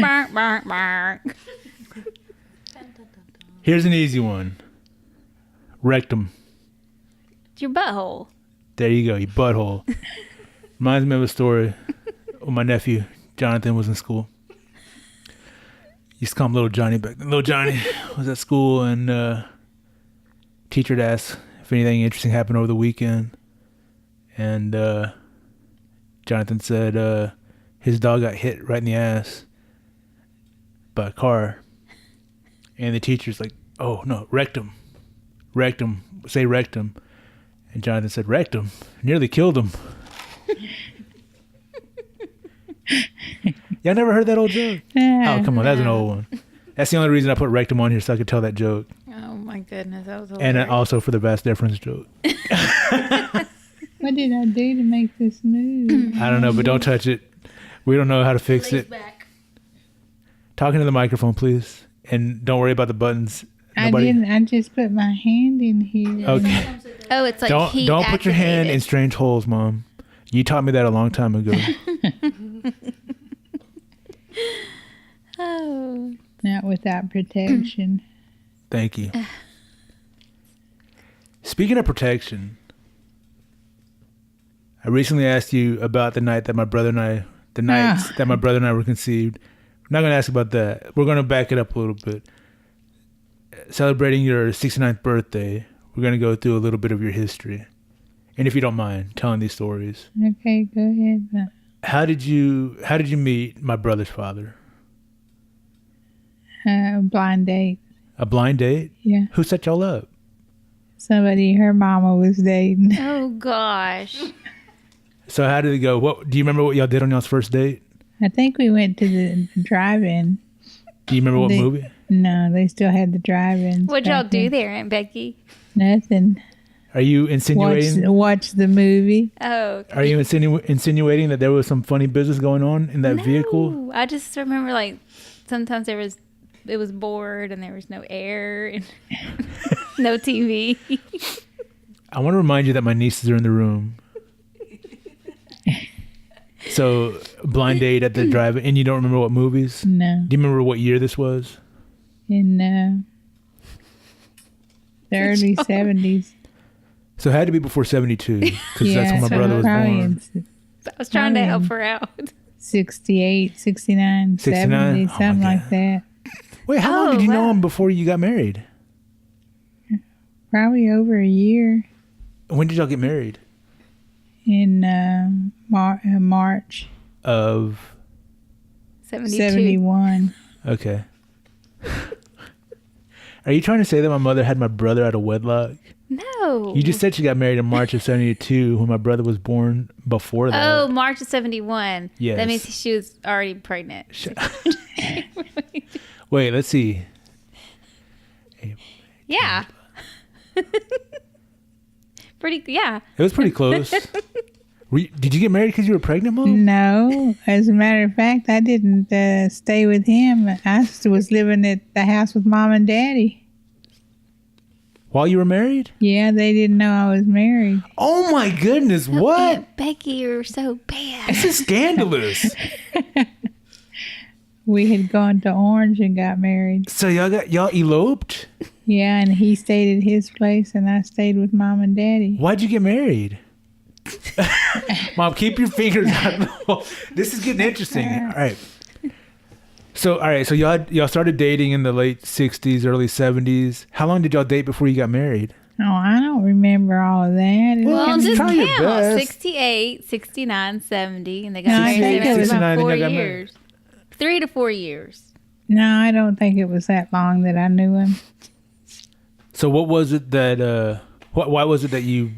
Speaker 1: Bark, bark, bark.
Speaker 2: Here's an easy one. Rectum.
Speaker 1: It's your butthole.
Speaker 2: There you go, you butthole. Reminds me of a story when my nephew, Jonathan, was in school. Used to call him Little Johnny back then. Little Johnny was at school and teacher would ask if anything interesting happened over the weekend. And Jonathan said his dog got hit right in the ass by a car. And the teacher's like, oh, no, rectum. Rectum. Say rectum. And Jonathan said, rectum. Nearly killed him. Y'all never heard that old joke? Oh, come on. That's an old one. That's the only reason I put rectum on here, so I could tell that joke.
Speaker 1: Oh my goodness, that was
Speaker 2: And also for the vas deferens joke.
Speaker 3: What did I do to make this move?
Speaker 2: I don't know, but don't touch it. We don't know how to fix
Speaker 5: Lays
Speaker 2: it.
Speaker 5: back.
Speaker 2: Talking to the microphone, please. And don't worry about the buttons.
Speaker 3: I I didn't. I just put my hand in here.
Speaker 2: Okay.
Speaker 1: Oh, it's like
Speaker 2: Don't put your hand in strange holes, Mom. You taught me that a long time ago.
Speaker 1: Oh.
Speaker 3: Not without protection.
Speaker 2: Thank you. Speaking of protection, I recently asked you about the nights that my brother and I were conceived. I'm not going to ask about that. We're going to back it up a little bit. Celebrating your 69th birthday, we're going to go through a little bit of your history. And if you don't mind telling these stories.
Speaker 3: Okay, go ahead.
Speaker 2: How did you meet my brother's father?
Speaker 3: Blind date.
Speaker 2: A blind date?
Speaker 3: Yeah.
Speaker 2: Who set y'all up?
Speaker 3: Somebody her mama was dating.
Speaker 1: Oh gosh.
Speaker 2: So how did it go? What do you remember what y'all did on y'all's first date?
Speaker 3: I think we went to the drive-in.
Speaker 2: Do you remember what movie?
Speaker 3: No, they still had the drive-ins.
Speaker 1: What'd y'all do there, Aunt Becky?
Speaker 3: Nothing.
Speaker 2: Are you insinuating?
Speaker 3: Watch the movie.
Speaker 1: Oh.
Speaker 2: Are you insinuating that there was some funny business going on in that vehicle?
Speaker 1: I just remember like sometimes it was bored and there was no air and no TV.
Speaker 2: I want to remind you that my nieces are in the room. So, blind date at the drive-in, and you don't remember what movies?
Speaker 3: No.
Speaker 2: Do you remember what year this was?
Speaker 3: In the early 70s.
Speaker 2: So it had to be before 72, because that's when my brother was born.
Speaker 1: I was trying to help her out.
Speaker 3: 68, 69, 70, something like that.
Speaker 2: Wait, how long did you know him before you got married?
Speaker 3: Probably over a year.
Speaker 2: When did y'all get married?
Speaker 3: In March
Speaker 2: of
Speaker 3: 71.
Speaker 2: Okay. Are you trying to say that my mother had my brother out of wedlock?
Speaker 1: No.
Speaker 2: You just said she got married in March of 72 when my brother was born before that.
Speaker 1: Oh, March of 71.
Speaker 2: Yes.
Speaker 1: That means she was already pregnant.
Speaker 2: Wait, let's see.
Speaker 1: Yeah. Yeah.
Speaker 2: It was pretty close. Did you get married because you were pregnant, Mom?
Speaker 3: No. As a matter of fact, I didn't stay with him. I was living at the house with Mom and Daddy.
Speaker 2: While you were married?
Speaker 3: Yeah, they didn't know I was married.
Speaker 2: Oh my goodness, what?
Speaker 1: Aunt Becky, you're so bad.
Speaker 2: This is scandalous.
Speaker 3: We had gone to Orange and got married.
Speaker 2: So y'all eloped?
Speaker 3: Yeah, and he stayed at his place and I stayed with Mom and Daddy.
Speaker 2: Why'd you get married? Mom, keep your fingers out of the hole. This is getting interesting. All right. So y'all started dating in the late 60s, early 70s. How long did y'all date before you got married?
Speaker 3: Oh, I don't remember all of that.
Speaker 1: Well, just
Speaker 2: try your
Speaker 1: count.
Speaker 2: best.
Speaker 1: 68, 69, 70, and they got
Speaker 3: No, I
Speaker 1: married
Speaker 3: think it was
Speaker 1: in about 4
Speaker 2: 69 and they got
Speaker 1: years. 3 to 4 years.
Speaker 3: No, I don't think it was that long that I knew him.
Speaker 2: So what was it that why was it that you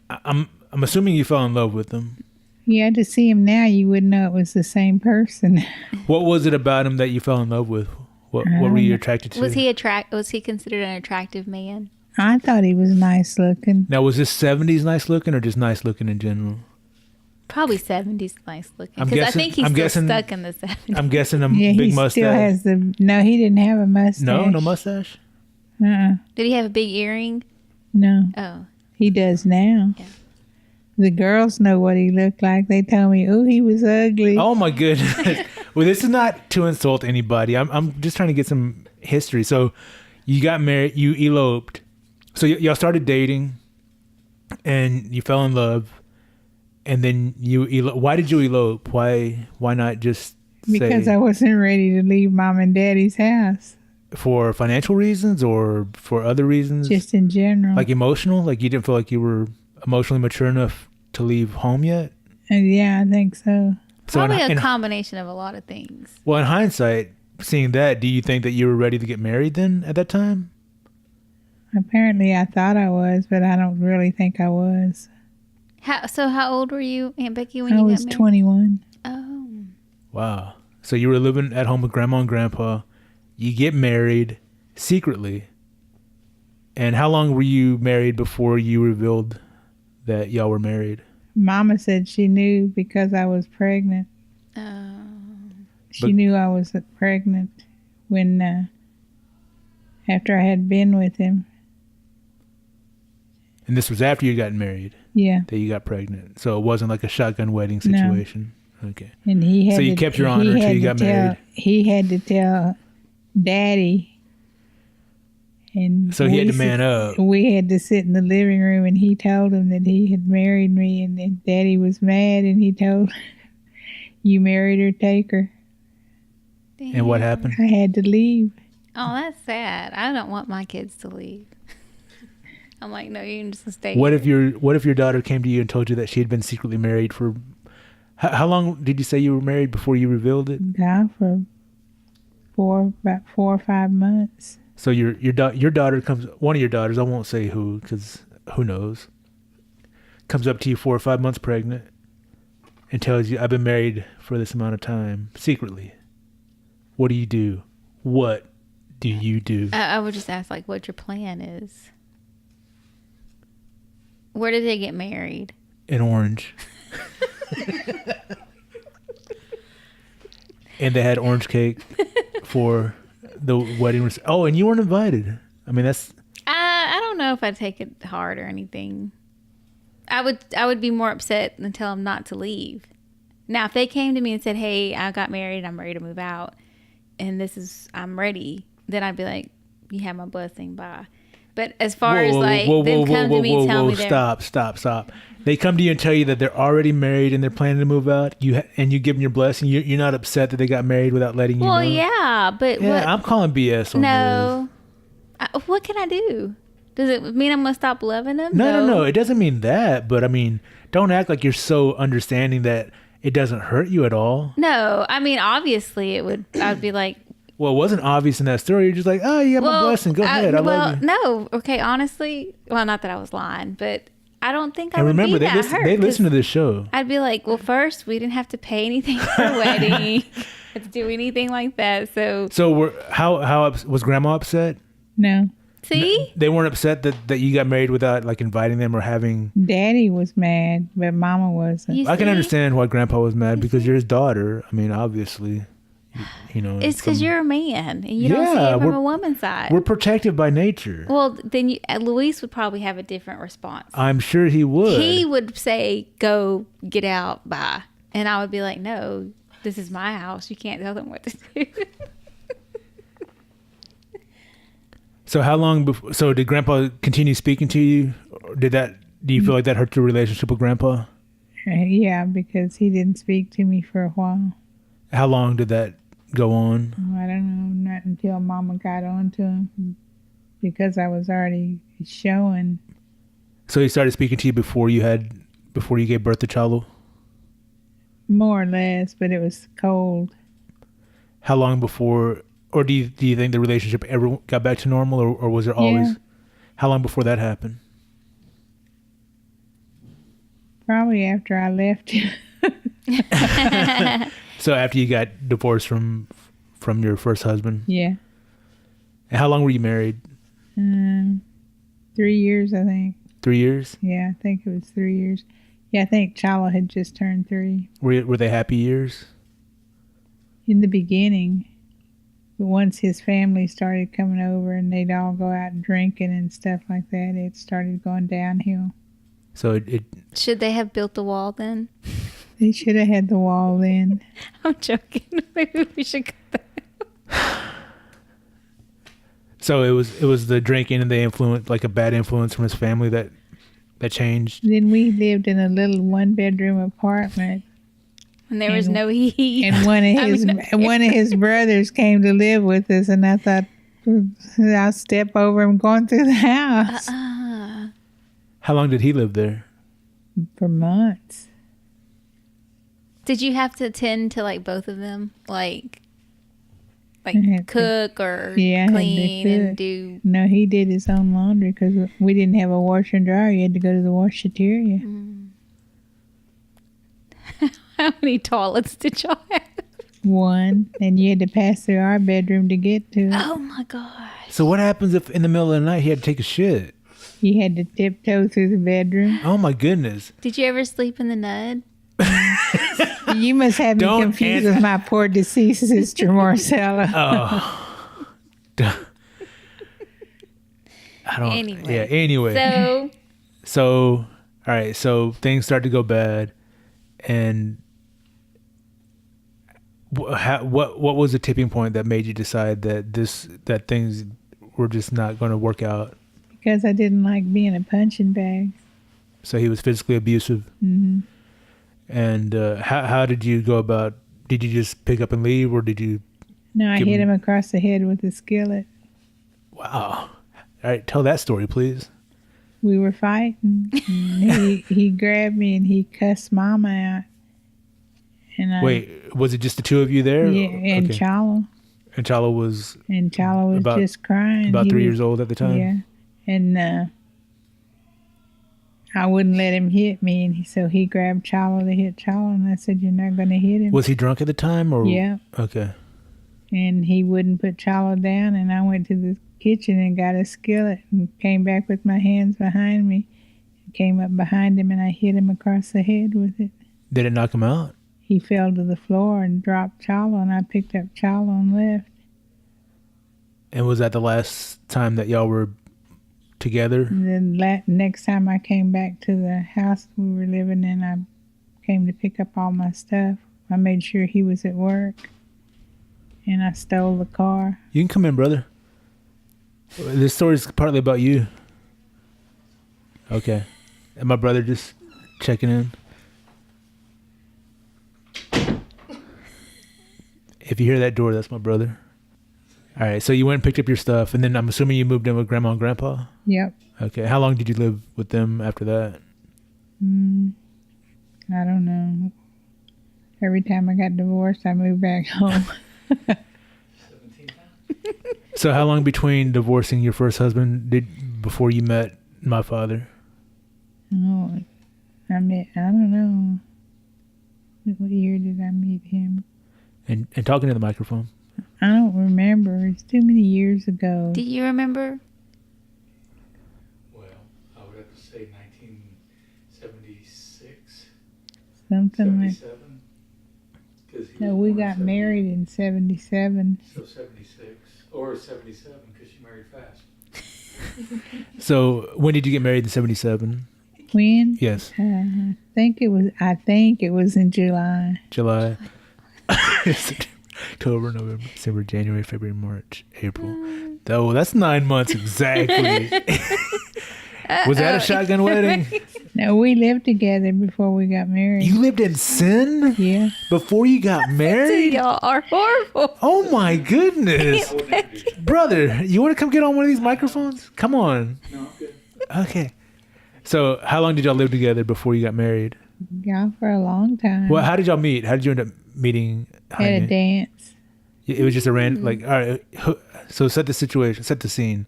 Speaker 2: I'm assuming you fell in love with him.
Speaker 3: Yeah, to see him now, you wouldn't know it was the same person.
Speaker 2: What was it about him that you fell in love with? What were you attracted to?
Speaker 1: Was he considered an attractive man?
Speaker 3: I thought he was nice looking.
Speaker 2: Now, was this 70s nice looking or just nice looking in general?
Speaker 1: Probably 70s nice looking.
Speaker 2: I'm
Speaker 1: Because I
Speaker 2: guessing-
Speaker 1: think he's
Speaker 2: I'm
Speaker 1: still
Speaker 2: guessing-
Speaker 1: stuck in the 70s.
Speaker 2: I'm guessing a
Speaker 3: Yeah,
Speaker 2: big
Speaker 3: he
Speaker 2: mustache.
Speaker 3: still has no, he didn't have a mustache.
Speaker 2: No mustache?
Speaker 1: Did he have a big earring?
Speaker 3: No,
Speaker 1: Oh.
Speaker 3: he does now.
Speaker 1: Yeah.
Speaker 3: The girls know what he looked like. They told me, oh, he was ugly.
Speaker 2: Oh my goodness. Well, this is not to insult anybody. I'm just trying to get some history. So you got married, you eloped. So y'all started dating and you fell in love. And then why did you elope? Why not just
Speaker 3: Because
Speaker 2: say
Speaker 3: I wasn't ready to leave Mom and Daddy's house.
Speaker 2: for financial reasons or for other reasons?
Speaker 3: Just in general.
Speaker 2: Like emotional? Like you didn't feel like you were emotionally mature enough to leave home yet?
Speaker 3: Yeah, I think so.
Speaker 1: Probably a combination of a lot of things.
Speaker 2: Well, in hindsight, seeing that, do you think that you were ready to get married then at that time?
Speaker 3: Apparently I thought I was, but I don't really think I was.
Speaker 1: How old were you, Aunt Becky, when
Speaker 3: I
Speaker 1: you
Speaker 3: was
Speaker 1: got married?
Speaker 3: 21.
Speaker 1: Oh.
Speaker 2: Wow. So you were living at home with Grandma and Grandpa. You get married secretly. And how long were you married before you revealed that y'all were married?
Speaker 3: Mama said she knew because I was pregnant.
Speaker 1: Oh.
Speaker 3: She knew I was pregnant when after I had been with him.
Speaker 2: And this was after you got married
Speaker 3: Yeah,
Speaker 2: that you got pregnant. So it wasn't like a shotgun wedding
Speaker 3: No.
Speaker 2: situation. Okay.
Speaker 3: and he had.
Speaker 2: So you kept your honor until you got married.
Speaker 3: He had to tell Daddy. And
Speaker 2: So he had to
Speaker 3: we
Speaker 2: man up.
Speaker 3: We had to sit in the living room, and he told him that he had married me, and then Daddy was mad, and he told, "You married her, take her."
Speaker 2: And what happened?
Speaker 3: I had to leave.
Speaker 1: Oh, that's sad. I don't want my kids to leave. I'm like, no, you can just stay.
Speaker 2: What
Speaker 1: here.
Speaker 2: if your daughter came to you and told you that she had been secretly married for how long did you say you were married before you revealed it?
Speaker 3: For about 4 or 5 months.
Speaker 2: So your daughter comes, one of your daughters, I won't say who because who knows, comes up to you 4 or 5 months pregnant and tells you, I've been married for this amount of time secretly. What do you do? What do you do?
Speaker 1: I would just ask, like, what your plan is. Where did they get married?
Speaker 2: In Orange. And they had orange cake for the wedding. Oh, and you weren't invited. I mean, that's...
Speaker 1: I don't know if I'd take it hard or anything. I would be more upset and tell them not to leave. Now, if they came to me and said, hey, I got married, I'm ready to move out, and I'm ready, then I'd be like, you have my blessing, bye. But as far as them come to me, tell me
Speaker 2: stop. They come to you and tell you that they're already married and they're planning to move out. And you give them your blessing. You're not upset that they got married without letting you know.
Speaker 1: Well, yeah, but
Speaker 2: yeah, I'm calling BS on
Speaker 1: no. What can I do? Does it mean I'm gonna stop loving them?
Speaker 2: No. It doesn't mean that. But I mean, don't act like you're so understanding that it doesn't hurt you at all.
Speaker 1: No, I mean, obviously it would. I'd be like.
Speaker 2: Well, it wasn't obvious in that story. You're just like, oh, you have my blessing. Go ahead. I love you.
Speaker 1: No. Okay, honestly. Well, not that I was lying, but I don't think I
Speaker 2: and
Speaker 1: would
Speaker 2: remember,
Speaker 1: be that hurt.
Speaker 2: They listen to this show.
Speaker 1: I'd be like, well, first, we didn't have to pay anything for a wedding. Have to do anything like that. So
Speaker 2: how was Grandma upset?
Speaker 3: No.
Speaker 1: See?
Speaker 2: They weren't upset that you got married without like inviting them or having...
Speaker 3: Daddy was mad, but Mama wasn't.
Speaker 2: I can understand why Grandpa was mad because you're his daughter. I mean, obviously... You know,
Speaker 1: it's because you're a man and you don't see it from a woman's side.
Speaker 2: We're protective by nature.
Speaker 1: Well, then Luis would probably have a different response.
Speaker 2: I'm sure he would.
Speaker 1: He would say, go, get out, bye. And I would be like, no, this is my house. You can't tell them what to do.
Speaker 2: So how long before, so did Grandpa continue speaking to you? Or do you feel like that hurt your relationship with Grandpa?
Speaker 3: Yeah, because he didn't speak to me for a while.
Speaker 2: How long did that go on?
Speaker 3: I don't know, not until Mama got on to him because I was already showing.
Speaker 2: So he started speaking to you before you gave birth to Chalo?
Speaker 3: More or less, but it was cold.
Speaker 2: How long before, or do you think the relationship ever got back to normal, or was there always?
Speaker 3: Yeah.
Speaker 2: How long before that happened?
Speaker 3: Probably after I left him.
Speaker 2: So after you got divorced from your first husband?
Speaker 3: Yeah.
Speaker 2: And how long were you married?
Speaker 3: 3 years, I think.
Speaker 2: 3 years?
Speaker 3: Yeah, I think it was 3 years. Yeah, I think Chalo had just turned 3.
Speaker 2: Were they happy years?
Speaker 3: In the beginning. But once his family started coming over and they'd all go out drinking and stuff like that, it started going downhill.
Speaker 2: So it
Speaker 1: Should they have built the wall then?
Speaker 3: They should have had the wall then.
Speaker 1: I'm joking. Maybe we should go back.
Speaker 2: So it was the drinking and the influence, like a bad influence from his family that changed.
Speaker 3: Then we lived in a little 1-bedroom apartment.
Speaker 1: And there was no heat.
Speaker 3: And one of his brothers came to live with us, and I thought, I'll step over him going through the house.
Speaker 2: How long did he live there?
Speaker 3: For months.
Speaker 1: Did you have to tend to like both of them? Like
Speaker 3: had
Speaker 1: cook or
Speaker 3: Yeah, I had to
Speaker 1: clean and
Speaker 3: cook.
Speaker 1: do...
Speaker 3: No, he did his own laundry because we didn't have a washer and dryer. You had to go to the washateria.
Speaker 1: How many toilets did y'all have?
Speaker 3: 1, and you had to pass through our bedroom to get to it.
Speaker 1: Oh my gosh.
Speaker 2: So what happens if in the middle of the night he had to take a shit?
Speaker 3: You had to tiptoe through the bedroom.
Speaker 2: Oh my goodness.
Speaker 1: Did you ever sleep in the nud?
Speaker 3: You must have me
Speaker 2: Don't
Speaker 3: confused
Speaker 2: answer.
Speaker 3: with my poor deceased sister Marcella.
Speaker 2: Oh. I don't.
Speaker 1: Anyway.
Speaker 2: Yeah. Anyway.
Speaker 1: So
Speaker 2: All right. So things start to go bad, and what was the tipping point that made you decide that things were just not going to work out?
Speaker 3: Because I didn't like being a punching bag.
Speaker 2: So he was physically abusive.
Speaker 3: Hmm.
Speaker 2: And how did you go about? Did you just pick up and leave, or did you?
Speaker 3: No, I
Speaker 2: Give
Speaker 3: hit
Speaker 2: him-
Speaker 3: him across the head with a skillet.
Speaker 2: Wow. All right, tell that story, please.
Speaker 3: We were fighting. And he grabbed me and he cussed Mama out. And
Speaker 2: Wait, was it just the two of you there?
Speaker 3: Yeah, and
Speaker 2: Okay.
Speaker 3: Chalo.
Speaker 2: And Chala was
Speaker 3: And Chalo was
Speaker 2: About-
Speaker 3: just crying.
Speaker 2: about
Speaker 3: He
Speaker 2: 3
Speaker 3: was-
Speaker 2: years old at the time.
Speaker 3: Yeah. And I wouldn't let him hit me. And so he grabbed Chalo to hit Chalo. And I said, "You're not going to hit him."
Speaker 2: Was he drunk at the time, or?
Speaker 3: Yeah.
Speaker 2: Okay.
Speaker 3: And he wouldn't put Chalo down. And I went to the kitchen and got a skillet and came back with my hands behind me. Came up behind him and I hit him across the head with it.
Speaker 2: Did it knock him out?
Speaker 3: He fell to the floor and dropped Chalo, and I picked up Chalo and left.
Speaker 2: And was that the last time that y'all were together?
Speaker 3: And then next time I came back to the house we were living in, I came to pick up all my stuff. I made sure he was at work, and I stole the car.
Speaker 2: You can come in, brother. This story's partly about you. Okay. And my brother just checking in. If you hear that door, that's my brother. All right, so you went and picked up your stuff, and then I'm assuming you moved in with Grandma and Grandpa?
Speaker 3: Yep.
Speaker 2: Okay. How long did you live with them after that?
Speaker 3: I don't know. Every time I got divorced, I moved back home.
Speaker 2: So how long between divorcing your first husband before you met my father?
Speaker 3: Oh, I don't know. What year did I meet him?
Speaker 2: And talking to the microphone.
Speaker 3: I don't remember. It's too many years ago.
Speaker 1: do you remember?
Speaker 2: Well, I would have to say 1976,
Speaker 3: Something like.
Speaker 2: 'cause
Speaker 3: No, we got married in 77.
Speaker 2: So 76 or 77 because she married fast. So when did you get married in 77?
Speaker 3: When?
Speaker 2: Yes,
Speaker 3: I think it was in July.
Speaker 2: July, October, November, December, January, February, March, April. Oh, that's 9 months exactly. Was that a shotgun wedding?
Speaker 3: No, we lived together before we got married.
Speaker 2: You lived in sin
Speaker 3: Yeah.
Speaker 2: before you got married?
Speaker 1: Y'all are horrible.
Speaker 2: Oh my goodness. Brother, you want to come get on one of these microphones? Come on. No, I'm good. Okay. So how long did y'all live together before you got married?
Speaker 3: Yeah, for a long time.
Speaker 2: Well, how did y'all meet? How did you end up meeting?
Speaker 3: At
Speaker 2: Jaime?
Speaker 3: a dance.
Speaker 2: It was just a random, like, all right. So set the situation, set the scene.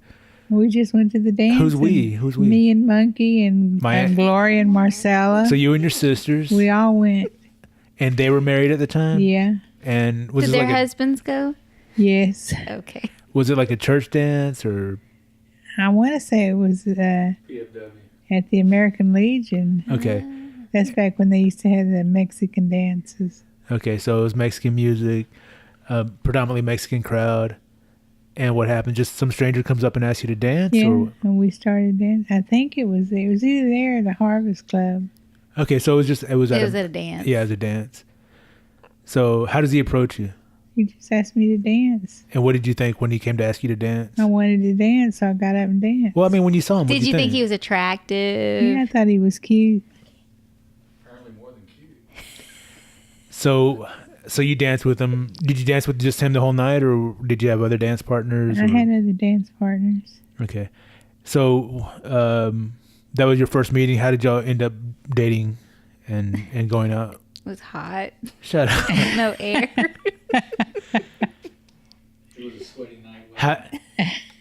Speaker 3: We just went to the dance.
Speaker 2: Who's we?
Speaker 3: and
Speaker 2: Who's we?
Speaker 3: Me and Monkey and Gloria and Marcella.
Speaker 2: So you and your sisters,
Speaker 3: We all went.
Speaker 2: and they were married at the time?
Speaker 3: Yeah.
Speaker 2: And was
Speaker 1: Did
Speaker 2: it
Speaker 1: their
Speaker 2: like
Speaker 1: husbands go?
Speaker 3: Yes.
Speaker 1: Okay.
Speaker 2: was it like a church dance or?
Speaker 3: I want to say it was
Speaker 2: PFW.
Speaker 3: at the American Legion.
Speaker 2: Okay.
Speaker 3: That's back when they used to have the Mexican dances.
Speaker 2: Okay, so it was Mexican music, predominantly Mexican crowd. And what happened? Just some stranger comes up and asks you to dance?
Speaker 3: Yeah,
Speaker 2: Or
Speaker 3: and we started dancing. I think it was either there or the Harvest Club.
Speaker 2: okay, so it was
Speaker 1: It was at a dance.
Speaker 2: Yeah, it was a dance. So how does he approach you?
Speaker 3: He just asked me to dance.
Speaker 2: And what did you think when he came to ask you to dance?
Speaker 3: I wanted to dance, so I got up and danced.
Speaker 2: Well, I mean, when you saw him, what
Speaker 1: Did you think he was attractive?
Speaker 3: Yeah, I thought he was cute.
Speaker 2: Apparently more than cute. So you danced with him. Did you dance with just him the whole night, or did you have other dance partners?
Speaker 3: I had other dance partners.
Speaker 2: Okay. So that was your first meeting. How did y'all end up dating and going out?
Speaker 1: It was hot.
Speaker 2: Shut up.
Speaker 1: No air.
Speaker 6: It was a sweaty night.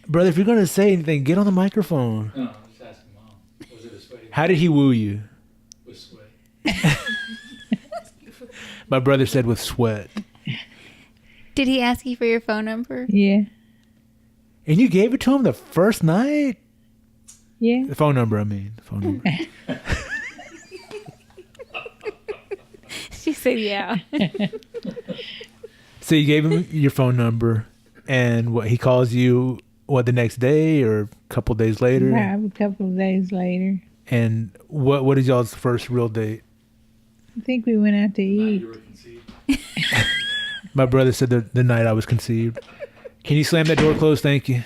Speaker 2: Brother, if you're going to say anything, get on the microphone.
Speaker 6: No, I'm just asking Mom. Was it a sweaty
Speaker 2: How did he woo you?
Speaker 6: with sweat?
Speaker 2: My brother said with sweat.
Speaker 1: Did he ask you for your phone number?
Speaker 3: Yeah.
Speaker 2: And you gave it to him the first night?
Speaker 3: Yeah.
Speaker 2: The phone number, I mean. The phone number.
Speaker 1: She said, yeah.
Speaker 2: So you gave him your phone number, And what he calls you, what, the next day or a couple days later?
Speaker 3: Yeah, a couple of days later.
Speaker 2: And what is y'all's first real date?
Speaker 3: I think we went out to
Speaker 6: Night
Speaker 3: eat.
Speaker 6: you were conceived.
Speaker 2: My brother said the night I was conceived. Can you slam that door closed? Thank you.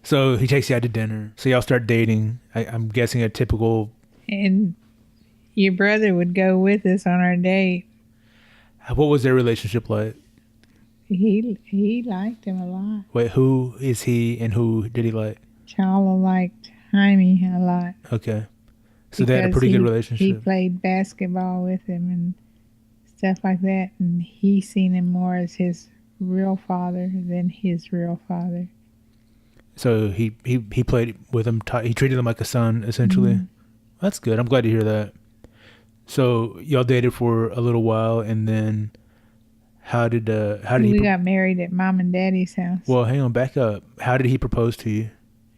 Speaker 2: So he takes you out to dinner. So y'all start dating. I'm guessing a typical.
Speaker 3: And your brother would go with us on our date.
Speaker 2: What was their relationship like?
Speaker 3: He liked him a lot.
Speaker 2: Wait, who is he and who did he like?
Speaker 3: Chala liked Jaime a lot.
Speaker 2: Okay. So they had a
Speaker 3: because
Speaker 2: pretty good
Speaker 3: He
Speaker 2: relationship.
Speaker 3: played basketball with him and stuff like that. And he seen him more as his real father than his real father.
Speaker 2: So he played with him. He treated him like a son, essentially.
Speaker 3: Mm-hmm.
Speaker 2: That's good. I'm glad to hear that. So y'all dated for a little while, and then how did
Speaker 3: We
Speaker 2: he?
Speaker 3: got married at Mom and Daddy's house.
Speaker 2: Well, hang on, back up. How did he propose to you?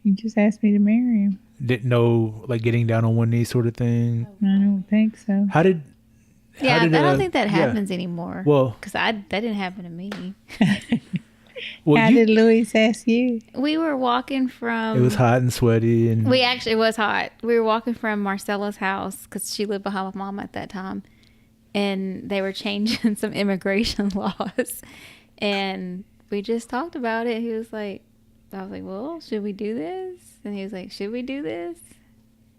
Speaker 3: He just asked me to marry him.
Speaker 2: Didn't know, like, getting down on one knee sort of thing.
Speaker 3: I don't think so.
Speaker 2: How did?
Speaker 1: Yeah,
Speaker 2: how did,
Speaker 1: I don't think that
Speaker 2: yeah.
Speaker 1: happens anymore.
Speaker 2: Well,
Speaker 1: because that didn't happen to me.
Speaker 2: well,
Speaker 3: How did Louis ask you?
Speaker 1: We were walking from.
Speaker 2: it was hot and sweaty, and
Speaker 1: It was hot. We were walking from Marcella's house because she lived behind my mom at that time, and they were changing some immigration laws, and we just talked about it. He was like, I was like, well, should we do this? And he was like, should we do this?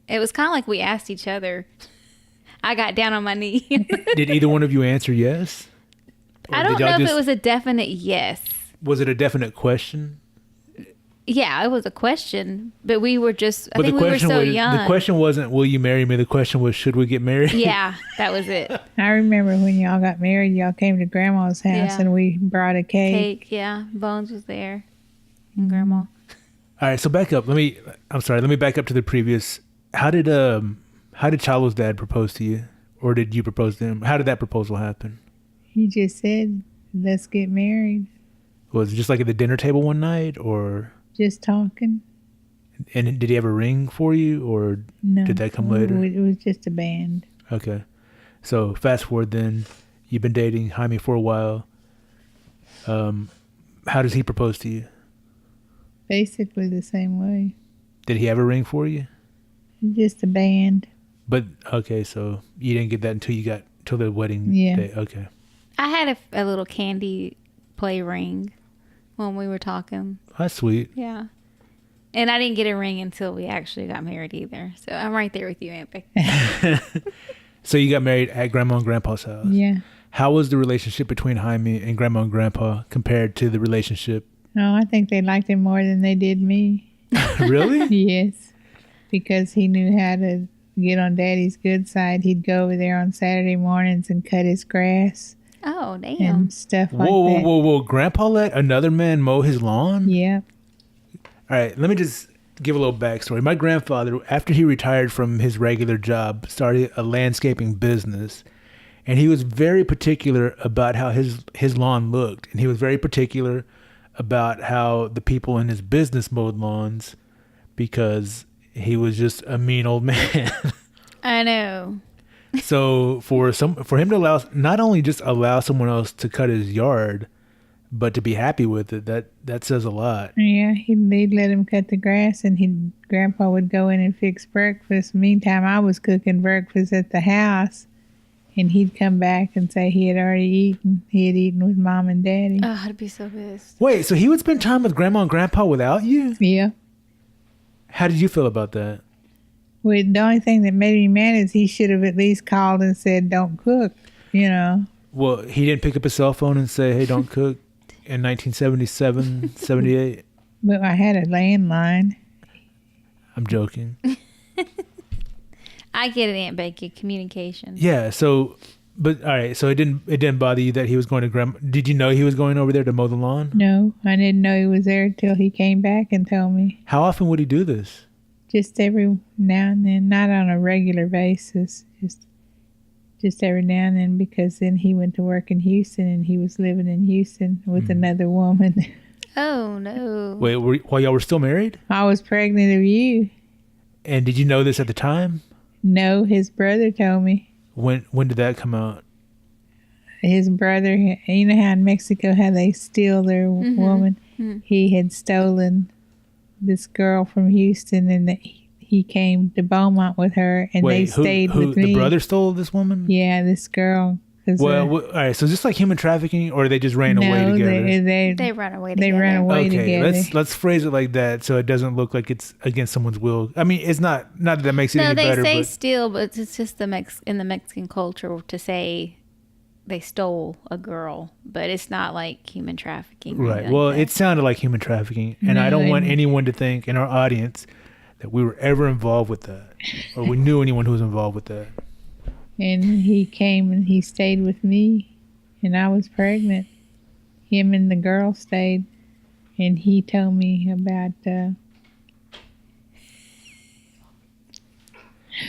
Speaker 1: It was kind of like we asked each other. I got down on my knee.
Speaker 2: did either one of you answer yes? Or
Speaker 1: I
Speaker 2: did
Speaker 1: don't
Speaker 2: y'all
Speaker 1: know if it was a definite yes.
Speaker 2: Was it a definite question?
Speaker 1: Yeah, it was a question, but we were just, I
Speaker 2: But
Speaker 1: think we were so young.
Speaker 2: The question wasn't, will you marry me? The question was, should we get married?
Speaker 1: Yeah, that was it.
Speaker 3: I remember when y'all got married, y'all came to Grandma's house
Speaker 1: Yeah.
Speaker 3: and we brought a cake.
Speaker 1: Cake, yeah. Bones was there. And Grandma.
Speaker 2: All right, so back up. Let me back up to the previous. How did Chalo's dad propose to you? Or did you propose to him? How did that proposal happen?
Speaker 3: He just said, let's get married.
Speaker 2: Was it just like at the dinner table one night, or
Speaker 3: Just talking.
Speaker 2: and did he have a ring for you, or
Speaker 3: No.
Speaker 2: did that come later?
Speaker 3: It was just a band.
Speaker 2: Okay, so fast forward then, you've been dating Jaime for a while. How does he propose to you?
Speaker 3: Basically the same way.
Speaker 2: Did he have a ring for you?
Speaker 3: Just a band.
Speaker 2: But okay, so you didn't get that until the wedding
Speaker 3: Yeah.
Speaker 2: day. Okay,
Speaker 1: I had a little candy play ring when we were talking.
Speaker 2: that's sweet.
Speaker 1: Yeah. And I didn't get a ring until we actually got married either. So I'm right there with you, Aunt Becky.
Speaker 2: So you got married at Grandma and Grandpa's house.
Speaker 3: Yeah.
Speaker 2: How was the relationship between Jaime and Grandma and Grandpa compared to the relationship?
Speaker 3: No, I think they liked him more than they did me.
Speaker 2: Really?
Speaker 3: Yes. Because he knew how to get on Daddy's good side. He'd go over there on Saturday mornings and cut his grass
Speaker 1: Oh, damn.
Speaker 3: and stuff like
Speaker 2: Whoa,
Speaker 3: that.
Speaker 2: whoa, whoa! Grandpa let another man mow his lawn?
Speaker 3: Yeah.
Speaker 2: All right, let me just give a little backstory. My grandfather, after he retired from his regular job, started a landscaping business, and he was very particular about how his lawn looked, and he was very particular about how the people in his business mowed lawns, because he was just a mean old man.
Speaker 1: I know.
Speaker 2: So for him to not only just allow someone else to cut his yard, but to be happy with it, that says a lot.
Speaker 3: Yeah, they'd let him cut the grass, and Grandpa would go in and fix breakfast. Meantime, I was cooking breakfast at the house, and he'd come back and say he had already eaten. He had eaten with Mom and Daddy.
Speaker 1: Oh, I'd be so pissed.
Speaker 2: Wait, so he would spend time with Grandma and Grandpa without you?
Speaker 3: Yeah.
Speaker 2: How did you feel about that?
Speaker 3: Well, the only thing that made me mad is he should have at least called and said, "Don't cook," you know.
Speaker 2: Well, he didn't pick up his cell phone and say, "Hey, don't cook," in 1977, 78.
Speaker 3: But I had a landline.
Speaker 2: I'm joking.
Speaker 1: I get it, Aunt Becky. Communication.
Speaker 2: Yeah. So, but all right. So it didn't bother you that he was going to Grandma. Did you know he was going over there to mow the lawn?
Speaker 3: No, I didn't know he was there till he came back and told me.
Speaker 2: How often would he do this?
Speaker 3: Just every now and then, not on a regular basis. Just every now and then, because then he went to work in Houston, and he was living in Houston with another woman.
Speaker 1: Oh, no.
Speaker 2: Wait, while y'all were still married?
Speaker 3: I was pregnant of you.
Speaker 2: And did you know this at the time?
Speaker 3: No, his brother told me.
Speaker 2: When did that come out?
Speaker 3: his brother, you know how in Mexico how they steal their woman? He had stolen this girl from Houston, and he came to Beaumont with her, and they stayed with me.
Speaker 2: The brother stole this woman?
Speaker 3: Yeah, this girl.
Speaker 2: Well, all right. So is this like human trafficking, or they just ran away together?
Speaker 1: They run away
Speaker 3: They
Speaker 1: together.
Speaker 3: ran away together.
Speaker 2: Let's phrase it like that, so it doesn't look like it's against someone's will. I mean, it's not that that makes it any better.
Speaker 1: No, they say
Speaker 2: but
Speaker 1: steal, but it's just in the Mexican culture to say they stole a girl, but it's not like human trafficking. or
Speaker 2: right.
Speaker 1: anything
Speaker 2: Well,
Speaker 1: like that.
Speaker 2: it sounded like human trafficking, and I don't want anyone to think in our audience that we were ever involved with that, or we knew anyone who was involved with that.
Speaker 3: And he came and he stayed with me, and I was pregnant. Him and the girl stayed, and he told me about.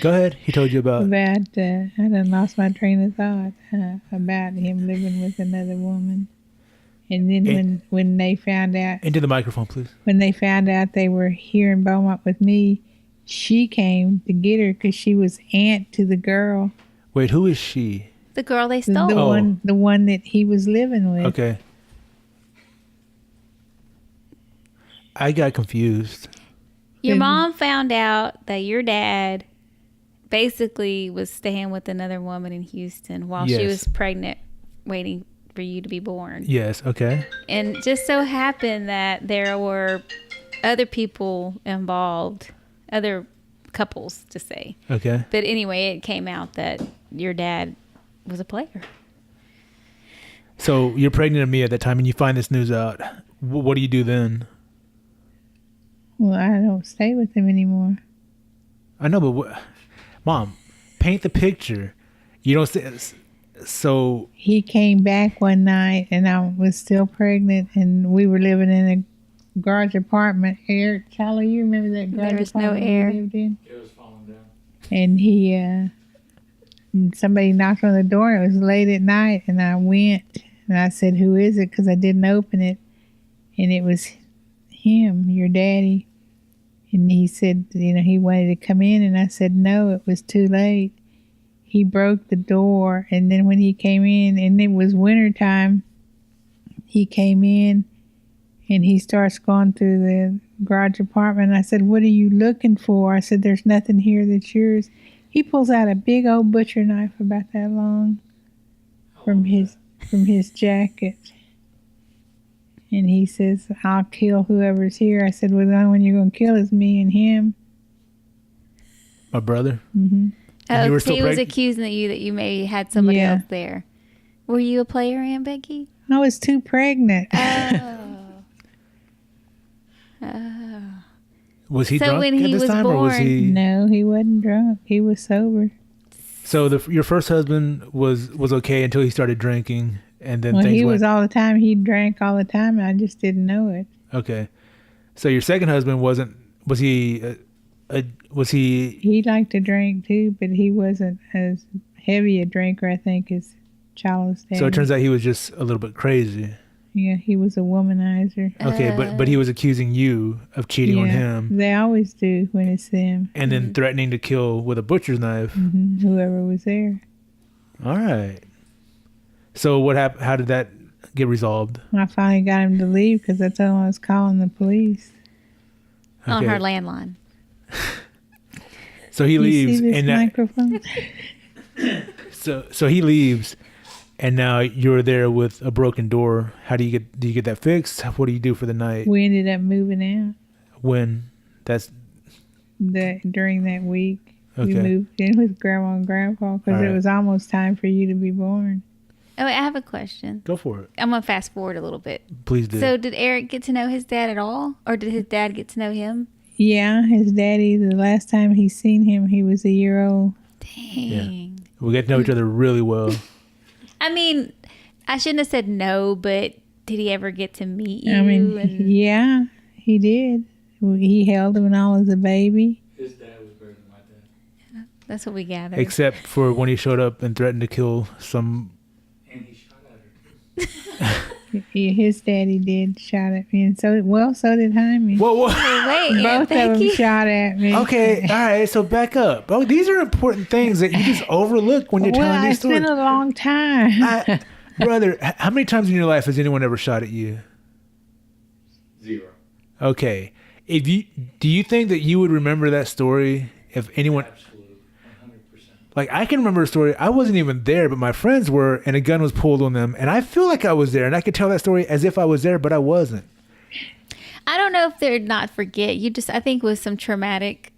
Speaker 2: Go ahead. He told you about.
Speaker 3: I done lost my train of thought about him living with another woman. And then when they found out,
Speaker 2: Into the microphone, please.
Speaker 3: when they found out they were here in Beaumont with me, she came to get her because she was aunt to the girl,
Speaker 2: Wait, who is she?
Speaker 1: the girl they
Speaker 3: the
Speaker 1: stole.
Speaker 3: the one that he was living with.
Speaker 2: Okay. I got confused.
Speaker 1: Your mom found out that your dad basically was staying with another woman in Houston while she
Speaker 2: Yes.
Speaker 1: was pregnant, waiting for you to be born.
Speaker 2: Yes. Okay.
Speaker 1: And it just so happened that there were other people involved, other couples to say.
Speaker 2: Okay.
Speaker 1: But anyway, it came out that your dad was a player.
Speaker 2: So you're pregnant of me at that time, and you find this news out. What do you do then?
Speaker 3: Well, I don't stay with him anymore.
Speaker 2: I know, but Mom, paint the picture. You don't say. So
Speaker 3: He came back one night, and I was still pregnant, and we were living in a garage apartment. Charlie, you remember that garage
Speaker 1: There was no
Speaker 3: apartment
Speaker 1: air.
Speaker 3: we lived in?
Speaker 6: It was falling down.
Speaker 3: And he, somebody knocked on the door. It was late at night, and I went, and I said, "Who is it?" Because I didn't open it, and it was him, your daddy. And he said, he wanted to come in, and I said, no, it was too late. He broke the door, and then when he came in, and it was wintertime, he came in, and he starts going through the garage apartment. And I said, what are you looking for? I said, there's nothing here that's yours. He pulls out a big old butcher knife about that long from his jacket. And he says, I'll kill whoever's here. I said, well, the only one you're going to kill is me and him.
Speaker 2: my brother.
Speaker 3: Mm-hmm.
Speaker 2: And you were
Speaker 1: Oh,
Speaker 2: still
Speaker 1: he was
Speaker 2: pregnant?
Speaker 1: accusing you that you maybe had somebody
Speaker 3: Yeah.
Speaker 1: else there. Were you a player, Aunt Becky?
Speaker 3: I was too pregnant.
Speaker 2: Was he
Speaker 1: So
Speaker 2: drunk
Speaker 1: when
Speaker 2: at
Speaker 1: he
Speaker 2: this
Speaker 1: was
Speaker 2: time, or was
Speaker 1: born-
Speaker 2: he?
Speaker 3: No, he wasn't drunk. He was sober.
Speaker 2: So your first husband was okay until he started drinking, and then
Speaker 3: Well,
Speaker 2: things
Speaker 3: he
Speaker 2: went.
Speaker 3: was all the time. He drank all the time, and I just didn't know it.
Speaker 2: Okay. So your second husband wasn't. Was he? Was he?
Speaker 3: He liked to drink too, but he wasn't as heavy a drinker, I think, as Charles dad.
Speaker 2: So it turns out he was just a little bit crazy.
Speaker 3: Yeah, he was a womanizer.
Speaker 2: Okay, but he was accusing you of cheating on him,
Speaker 3: They always do when it's them.
Speaker 2: and then threatening to kill with a butcher's knife.
Speaker 3: Whoever was there.
Speaker 2: All right. So what happened? How did that get resolved?
Speaker 3: I finally got him to leave because I told him I was calling the police.
Speaker 1: On
Speaker 2: Okay.
Speaker 1: her landline.
Speaker 2: So he
Speaker 3: You
Speaker 2: leaves,
Speaker 3: see this
Speaker 2: and
Speaker 3: microphone?
Speaker 2: so he leaves, and now you're there with a broken door. How do you get that fixed? What do you do for the night?
Speaker 3: We ended up moving out
Speaker 2: When that's
Speaker 3: during that week. We
Speaker 2: Okay.
Speaker 3: moved in with Grandma and Grandpa because
Speaker 2: All
Speaker 3: it
Speaker 2: right.
Speaker 3: was almost time for you to be born.
Speaker 1: Oh, wait, I have a question.
Speaker 2: go for it.
Speaker 1: I'm going to fast forward a little bit.
Speaker 2: Please do.
Speaker 1: So did Eric get to know his dad at all? Or did his dad get to know him?
Speaker 3: Yeah, his daddy, the last time he seen him, he was a year old.
Speaker 1: Dang.
Speaker 2: We get to know each other really well.
Speaker 1: I mean, I shouldn't have said no, but did he ever get to meet you?
Speaker 3: I mean,
Speaker 1: and-
Speaker 3: yeah, he did. He held him when I was a baby.
Speaker 6: His dad was better than my dad.
Speaker 1: That's what we gathered.
Speaker 2: Except for when he showed up and threatened to kill some.
Speaker 6: And he shot at her.
Speaker 3: His daddy did shot at me, and so did Jaime.
Speaker 2: Whoa.
Speaker 1: Wait,
Speaker 3: Both of them
Speaker 1: Becky?
Speaker 3: shot at me.
Speaker 2: Okay, all right. So back up. Oh, these are important things that you just overlook when you're
Speaker 3: Well,
Speaker 2: telling these
Speaker 3: it's been
Speaker 2: stories.
Speaker 3: a long time.
Speaker 2: Brother, how many times in your life has anyone ever shot at you?
Speaker 6: 0.
Speaker 2: Okay. Do you think that you would remember that story if anyone...
Speaker 6: Absolutely. 100%.
Speaker 2: Like, I can remember a story. I wasn't even there, but my friends were, and a gun was pulled on them. And I feel like I was there, and I could tell that story as if I was there, but I wasn't.
Speaker 1: I don't know if they're not forget. I think with some traumatic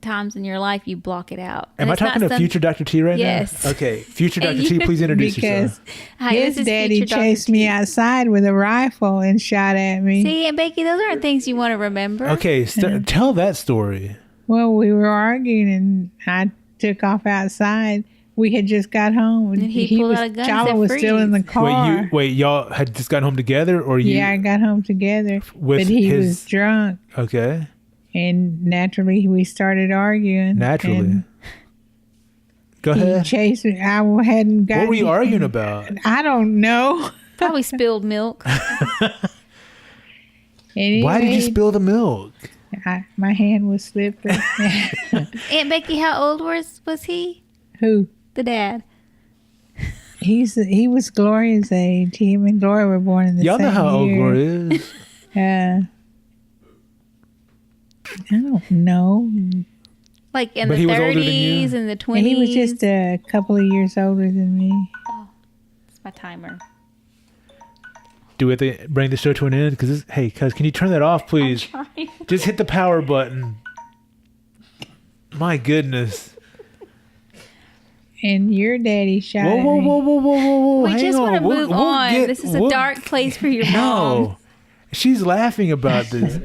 Speaker 1: times in your life, you block it out.
Speaker 2: Am I talking to future Dr. T right
Speaker 1: Yes.
Speaker 2: now? Okay. Future Dr. T, please introduce
Speaker 3: Because
Speaker 2: yourself.
Speaker 1: Hi,
Speaker 3: his
Speaker 1: this is
Speaker 3: daddy
Speaker 1: future Dr.
Speaker 3: chased
Speaker 1: T.
Speaker 3: me outside with a rifle and shot at me.
Speaker 1: See, and Becky, those aren't things you want to remember.
Speaker 2: Okay, tell that story.
Speaker 3: Well, we were arguing and I took off outside. We had just got home.
Speaker 1: And he pulled out a gun and
Speaker 3: Charlie
Speaker 1: said,
Speaker 3: was still in the
Speaker 1: "Freeze."
Speaker 3: car.
Speaker 2: Wait, y'all had just gotten home together, or you?
Speaker 3: Yeah, I got home together.
Speaker 2: With
Speaker 3: but he
Speaker 2: his-
Speaker 3: was drunk.
Speaker 2: Okay,
Speaker 3: And naturally, we started arguing.
Speaker 2: naturally.
Speaker 3: And
Speaker 2: Go
Speaker 3: he
Speaker 2: ahead.
Speaker 3: chased me. I hadn't got.
Speaker 2: What were you arguing about?
Speaker 3: I don't know.
Speaker 1: Probably spilled milk.
Speaker 3: Anyway,
Speaker 2: Why did you spill the milk?
Speaker 3: My hand was slippery.
Speaker 1: Aunt Becky, how old was he?
Speaker 3: Who?
Speaker 1: The dad.
Speaker 3: He was Gloria's age. Him and Gloria were born in the
Speaker 2: Y'all
Speaker 3: same
Speaker 2: know how old
Speaker 3: year.
Speaker 2: Gloria is.
Speaker 3: I don't know.
Speaker 1: Like in
Speaker 2: But
Speaker 1: the
Speaker 2: he was older than you?
Speaker 1: 30s and the 20s.
Speaker 3: And he was just a couple of years older than me.
Speaker 1: It's my timer.
Speaker 2: Do we have to bring the show to an end? Cuz can you turn that off, please? Just hit the power button. My goodness.
Speaker 3: And your daddy shot
Speaker 2: Whoa,
Speaker 3: at
Speaker 2: whoa,
Speaker 3: me.
Speaker 2: whoa, whoa, whoa, whoa, whoa.
Speaker 1: We
Speaker 2: Hang
Speaker 1: just want to
Speaker 2: on.
Speaker 1: move on. This is a
Speaker 2: we'll-
Speaker 1: dark place for your mom.
Speaker 2: No. She's laughing about this.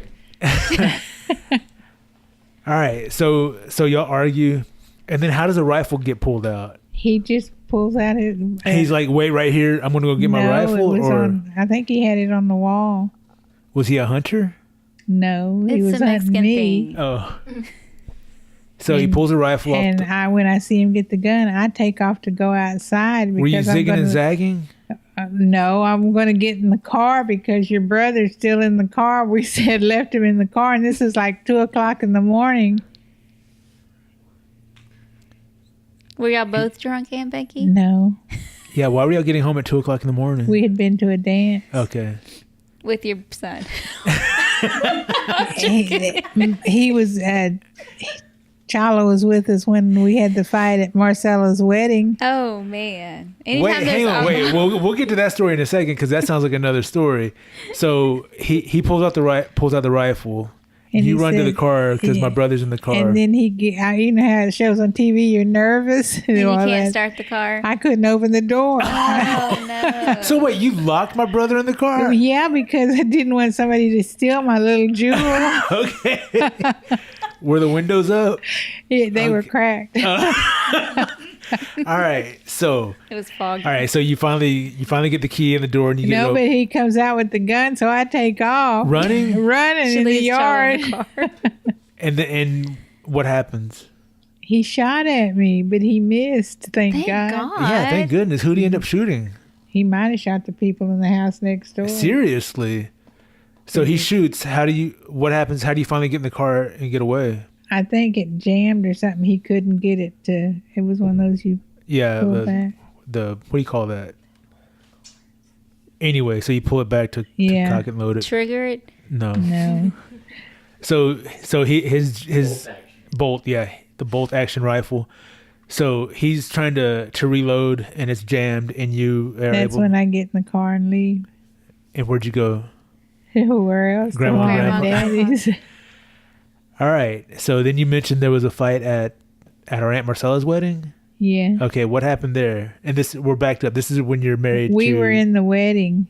Speaker 2: All right. So y'all argue, and then how does a rifle get pulled out?
Speaker 3: He just pulls out his.
Speaker 2: He's like, "Wait right here. I'm going to go get my
Speaker 3: No,
Speaker 2: rifle."
Speaker 3: it was
Speaker 2: Or
Speaker 3: I think he had it on the wall.
Speaker 2: was he a hunter?
Speaker 3: No, he
Speaker 1: It's
Speaker 3: was
Speaker 1: a Mexican
Speaker 3: hunting me.
Speaker 1: thing.
Speaker 2: Oh. So he pulls a rifle off.
Speaker 3: And when I see him get the gun, I take off to go outside.
Speaker 2: Were you
Speaker 3: because I'm
Speaker 2: zigging and
Speaker 3: gonna-
Speaker 2: zagging?
Speaker 3: No, I'm going to get in the car because your brother's still in the car. We said left him in the car, and this is like 2:00 in the morning.
Speaker 1: Were y'all both drunk, Aunt Becky?
Speaker 3: No,
Speaker 2: Yeah. Why were y'all getting home at 2:00 in the morning?
Speaker 3: we had been to a dance.
Speaker 2: Okay.
Speaker 1: With your son.
Speaker 3: He was. Chalo was with us when we had the fight at Marcella's wedding.
Speaker 1: Oh, man.
Speaker 2: Wait,
Speaker 1: Anytime
Speaker 2: hang
Speaker 1: there's
Speaker 2: on. Wait, we'll get to that story in a second because that sounds like another story. So he pulls out the rifle.
Speaker 3: And
Speaker 2: You
Speaker 3: he
Speaker 2: run to the
Speaker 3: said-
Speaker 2: car because my brother's in the car.
Speaker 3: And then you know how it shows on TV, you're nervous.
Speaker 1: and you
Speaker 3: all
Speaker 1: can't
Speaker 3: that.
Speaker 1: start the car.
Speaker 3: I couldn't open the door.
Speaker 1: Oh, no.
Speaker 2: So wait, you locked my brother in the car?
Speaker 3: Yeah, because I didn't want somebody to steal my little jewel.
Speaker 2: Okay. Were the windows up?
Speaker 3: Yeah, they were cracked.
Speaker 2: All right. So
Speaker 1: It was foggy.
Speaker 2: all right. So you finally get the key in the door and you get
Speaker 3: No, but he comes out with the gun, so I take off.
Speaker 2: running.
Speaker 1: She
Speaker 3: in the
Speaker 1: leaves Charlie
Speaker 3: yard.
Speaker 1: in the car.
Speaker 2: And what happens?
Speaker 3: He shot at me, but he missed, thank
Speaker 1: Thank
Speaker 3: God.
Speaker 1: God.
Speaker 2: Yeah. Thank goodness. Who'd he end up shooting?
Speaker 3: He might have shot the people in the house next door.
Speaker 2: Seriously. So he shoots. What happens? How do you finally get in the car and get away?
Speaker 3: I think it jammed or something. He couldn't get it to. It was one of those you
Speaker 2: Yeah.
Speaker 3: pull back.
Speaker 2: The what do you call that? Anyway, so you pull it back to
Speaker 3: Yeah.
Speaker 2: cock and load it.
Speaker 1: Trigger it.
Speaker 2: No.
Speaker 3: No.
Speaker 2: So his bolt, yeah, the bolt action rifle. So he's trying to reload and it's jammed and you are
Speaker 3: That's
Speaker 2: able.
Speaker 3: when I get in the car and leave.
Speaker 2: And where'd you go?
Speaker 3: Where else?
Speaker 2: Grandma,
Speaker 3: To my
Speaker 1: Grandma.
Speaker 3: daddy's.
Speaker 2: All right. So then you mentioned there was a fight at our Aunt Marcella's wedding.
Speaker 3: Yeah.
Speaker 2: Okay, what happened there? And we're backed up. This is when you're married.
Speaker 3: We
Speaker 2: to,
Speaker 3: were in the wedding.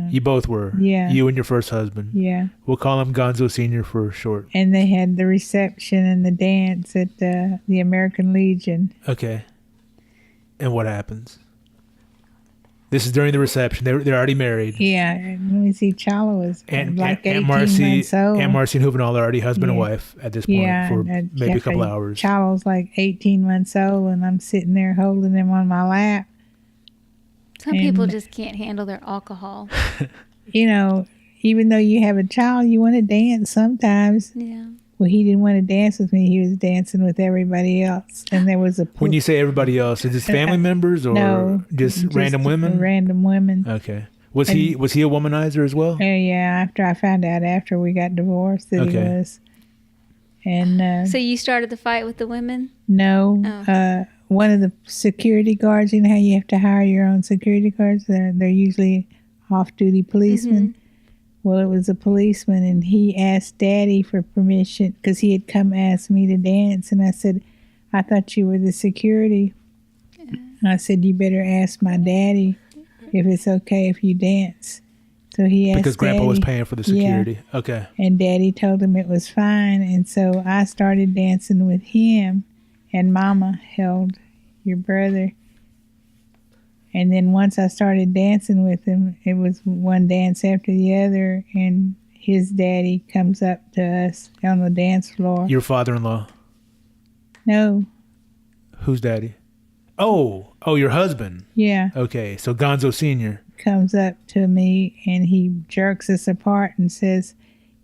Speaker 2: You both were.
Speaker 3: Yeah.
Speaker 2: You and your first husband.
Speaker 3: Yeah.
Speaker 2: We'll call him Gonzo Senior for short.
Speaker 3: And they had the reception and the dance at the American Legion.
Speaker 2: Okay. And what happens? This is during the reception. They're already married.
Speaker 3: Yeah. And let me see. Chala was like 18 months old.
Speaker 2: and Marcy and Juvenal are already husband and
Speaker 3: Yeah.
Speaker 2: wife at this point
Speaker 3: Yeah.
Speaker 2: for
Speaker 3: and
Speaker 2: maybe a couple hours.
Speaker 3: Chala's like 18 months old, and I'm sitting there holding him on my lap.
Speaker 1: Some people
Speaker 3: And-
Speaker 1: just can't handle their alcohol.
Speaker 3: You know, even though you have a child, you want to dance sometimes.
Speaker 1: Yeah.
Speaker 3: Well, he didn't want to dance with me. He was dancing with everybody else. And there was a...
Speaker 2: When you say everybody else, is this family members or
Speaker 3: No,
Speaker 2: just random women?
Speaker 3: Random women.
Speaker 2: Okay. Was he a womanizer as well?
Speaker 3: Yeah, after I found out after we got divorced that he was. And
Speaker 1: So you started the fight with the women?
Speaker 3: no,
Speaker 1: Oh.
Speaker 3: one of the security guards, you know how you have to hire your own security guards? They're usually off-duty policemen. Well, it was a policeman, and he asked Daddy for permission because he had come ask me to dance. And I said, I thought you were the security. And I said, you better ask my daddy if it's okay if you dance. So he asked
Speaker 2: Because Grandpa was
Speaker 3: Daddy.
Speaker 2: paying for the security.
Speaker 3: Yeah.
Speaker 2: Okay.
Speaker 3: And Daddy told him it was fine. And so I started dancing with him, and Mama held your brother. And then once I started dancing with him, it was one dance after the other, and his daddy comes up to us on the dance floor.
Speaker 2: Your father-in-law.
Speaker 3: No,
Speaker 2: Who's daddy? Oh, your husband.
Speaker 3: yeah,
Speaker 2: Okay, so Gonzo Sr.
Speaker 3: comes up to me, and he jerks us apart and says,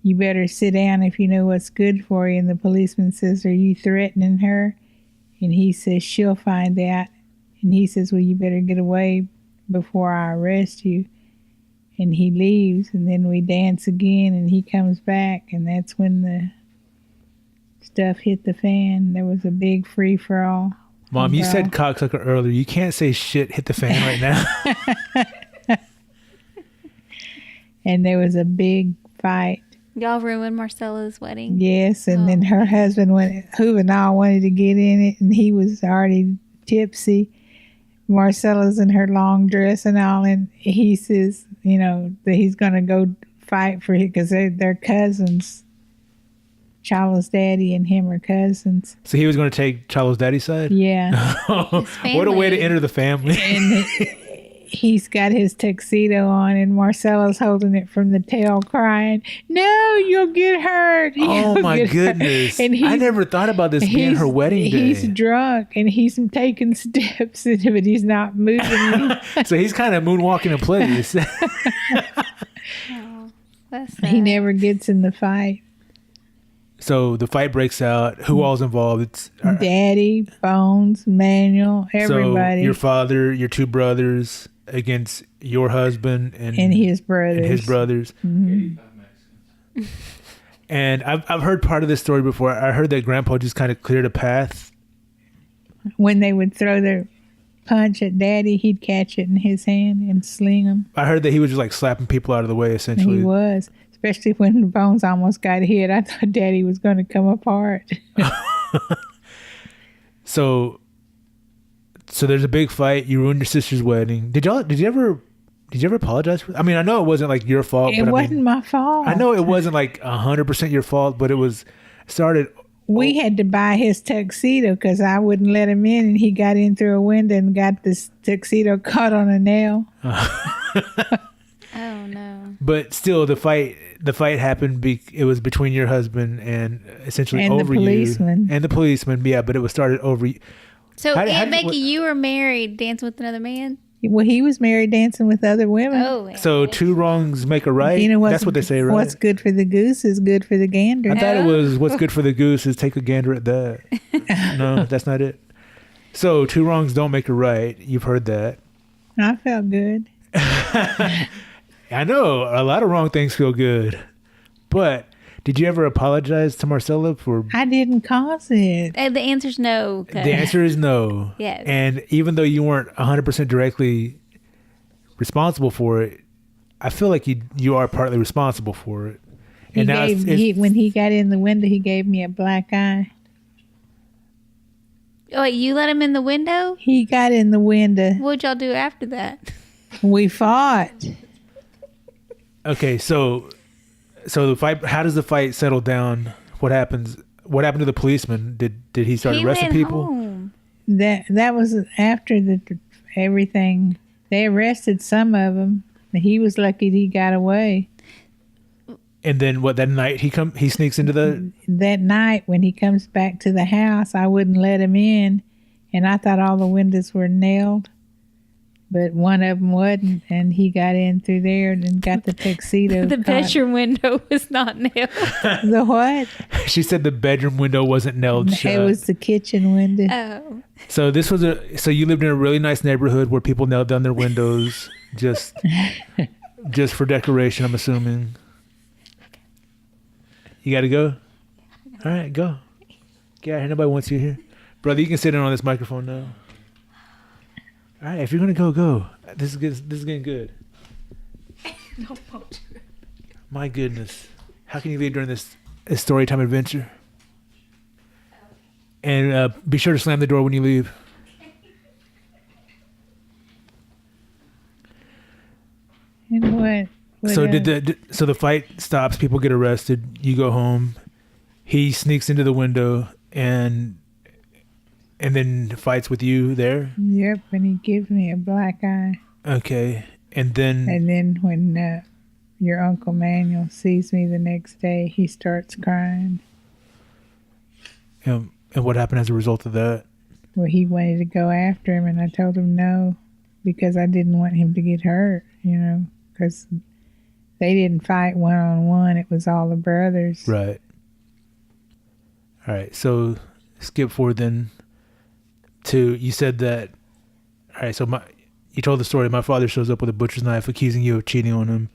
Speaker 3: you better sit down if you know what's good for you. And the policeman says, are you threatening her? And he says, she'll find out. And he says, well, you better get away before I arrest you. And he leaves, and then we dance again, and he comes back, and that's when the stuff hit the fan. There was a big free-for-all.
Speaker 2: Mom, you said cocksucker earlier. You can't say shit hit the fan right now.
Speaker 3: And there was a big fight.
Speaker 1: Y'all ruined Marcella's wedding.
Speaker 3: Yes, and then her husband went, Juvenal wanted to get in it, and he was already tipsy. Marcella's in her long dress and all, and he says, you know, that he's going to go fight for it because they're cousins. Chalo's daddy and him are cousins.
Speaker 2: So he was going to take Chalo's daddy's side?
Speaker 3: Yeah.
Speaker 2: What a way to enter the family.
Speaker 3: And he's got his tuxedo on, and Marcella's holding it from the tail crying, no, you'll get hurt.
Speaker 2: Oh,
Speaker 3: You'll
Speaker 2: my
Speaker 3: get hurt."
Speaker 2: goodness.
Speaker 3: And
Speaker 2: I never thought about this being her wedding day.
Speaker 3: He's drunk, and he's taking steps, but he's not moving.
Speaker 2: So he's kind of moonwalking in place.
Speaker 1: Oh, that's sad.
Speaker 3: He never gets in the fight.
Speaker 2: So the fight breaks out. Who all's involved? It's
Speaker 3: Daddy, Bones, Manuel, everybody.
Speaker 2: So your father, your two brothers against your husband and
Speaker 3: his brothers.
Speaker 2: And his brothers.
Speaker 3: Mm-hmm.
Speaker 2: And I've heard part of this story before. I heard that Grandpa just kind of cleared a path.
Speaker 3: When they would throw their punch at Daddy, he'd catch it in his hand and sling them.
Speaker 2: I heard that he was just like slapping people out of the way, essentially.
Speaker 3: He was. Especially when the Bones almost got hit. I thought Daddy was going to come apart.
Speaker 2: So there's a big fight. You ruined your sister's wedding. Did you ever apologize for? I mean, I know it wasn't like your fault.
Speaker 3: It wasn't my fault.
Speaker 2: I know it wasn't like 100% your fault, but it started.
Speaker 3: We had to buy his tuxedo because I wouldn't let him in, and he got in through a window and got this tuxedo caught on a nail.
Speaker 1: Oh no!
Speaker 2: But still, the fight happened. It was between your husband and essentially
Speaker 3: And the
Speaker 2: over
Speaker 3: policeman.
Speaker 2: you and the policeman. Yeah, but it was started over.
Speaker 1: So
Speaker 2: How did-
Speaker 1: Aunt Becky,
Speaker 2: what-
Speaker 1: you were married, dancing with another man.
Speaker 3: Well, he was married dancing with other women.
Speaker 1: Oh,
Speaker 2: So two wrongs make a right.
Speaker 3: You know
Speaker 2: That's what they say, right?
Speaker 3: What's good for the goose is good for the gander.
Speaker 2: I thought it was what's good for the goose is take a gander at that. No, that's not it. So two wrongs don't make a right. You've heard that.
Speaker 3: I felt good.
Speaker 2: I know a lot of wrong things feel good, but did you ever apologize to Marcella for?
Speaker 3: I didn't cause it.
Speaker 1: The answer's no. 'Cause-
Speaker 2: The answer is no.
Speaker 1: Yes.
Speaker 2: And even though you weren't 100% directly responsible for it, I feel like you are partly responsible for it. And now
Speaker 3: When he got in the window, he gave me a black eye.
Speaker 1: Oh, wait, you let him in the window?
Speaker 3: He got in the window.
Speaker 1: What'd y'all do after that?
Speaker 3: We fought.
Speaker 2: Okay, so the fight. How does the fight settle down? What happens? What happened to the policeman? Did he start
Speaker 1: He
Speaker 2: arresting
Speaker 1: went
Speaker 2: people?
Speaker 1: home.
Speaker 3: That was after everything. They arrested some of them. He was lucky he got away.
Speaker 2: And then what? That night he sneaks into the.
Speaker 3: That night when he comes back to the house, I wouldn't let him in, and I thought all the windows were nailed. but one of them wasn't, and he got in through there and got the tuxedo.
Speaker 1: The
Speaker 3: caught.
Speaker 1: bedroom window was not nailed.
Speaker 3: The what?
Speaker 2: She said the bedroom window wasn't nailed shut.
Speaker 3: It was the kitchen window.
Speaker 1: Oh.
Speaker 2: So this was so you lived in a really nice neighborhood where people nailed down their windows just for decoration, I'm assuming. You got to go? All right, go. Get out here. Nobody wants you here. Brother, you can sit in on this microphone now. All right, if you're going to go. This is good. This is getting good. My goodness. How can you leave during this story time adventure? And be sure to slam the door when you leave.
Speaker 3: And what?
Speaker 2: So so the fight stops, people get arrested, you go home. He sneaks into the window and then fights with you there?
Speaker 3: Yep, and he gives me a black eye.
Speaker 2: Okay. And then
Speaker 3: when your Uncle Manuel sees me the next day, he starts crying.
Speaker 2: and what happened as a result of that?
Speaker 3: Well, he wanted to go after him, and I told him no, because I didn't want him to get hurt, because they didn't fight one-on-one. It was all the brothers.
Speaker 2: Right. All right. So skip forward then to, you said that, all right, so you told the story, my father shows up with a butcher's knife accusing you of cheating on him,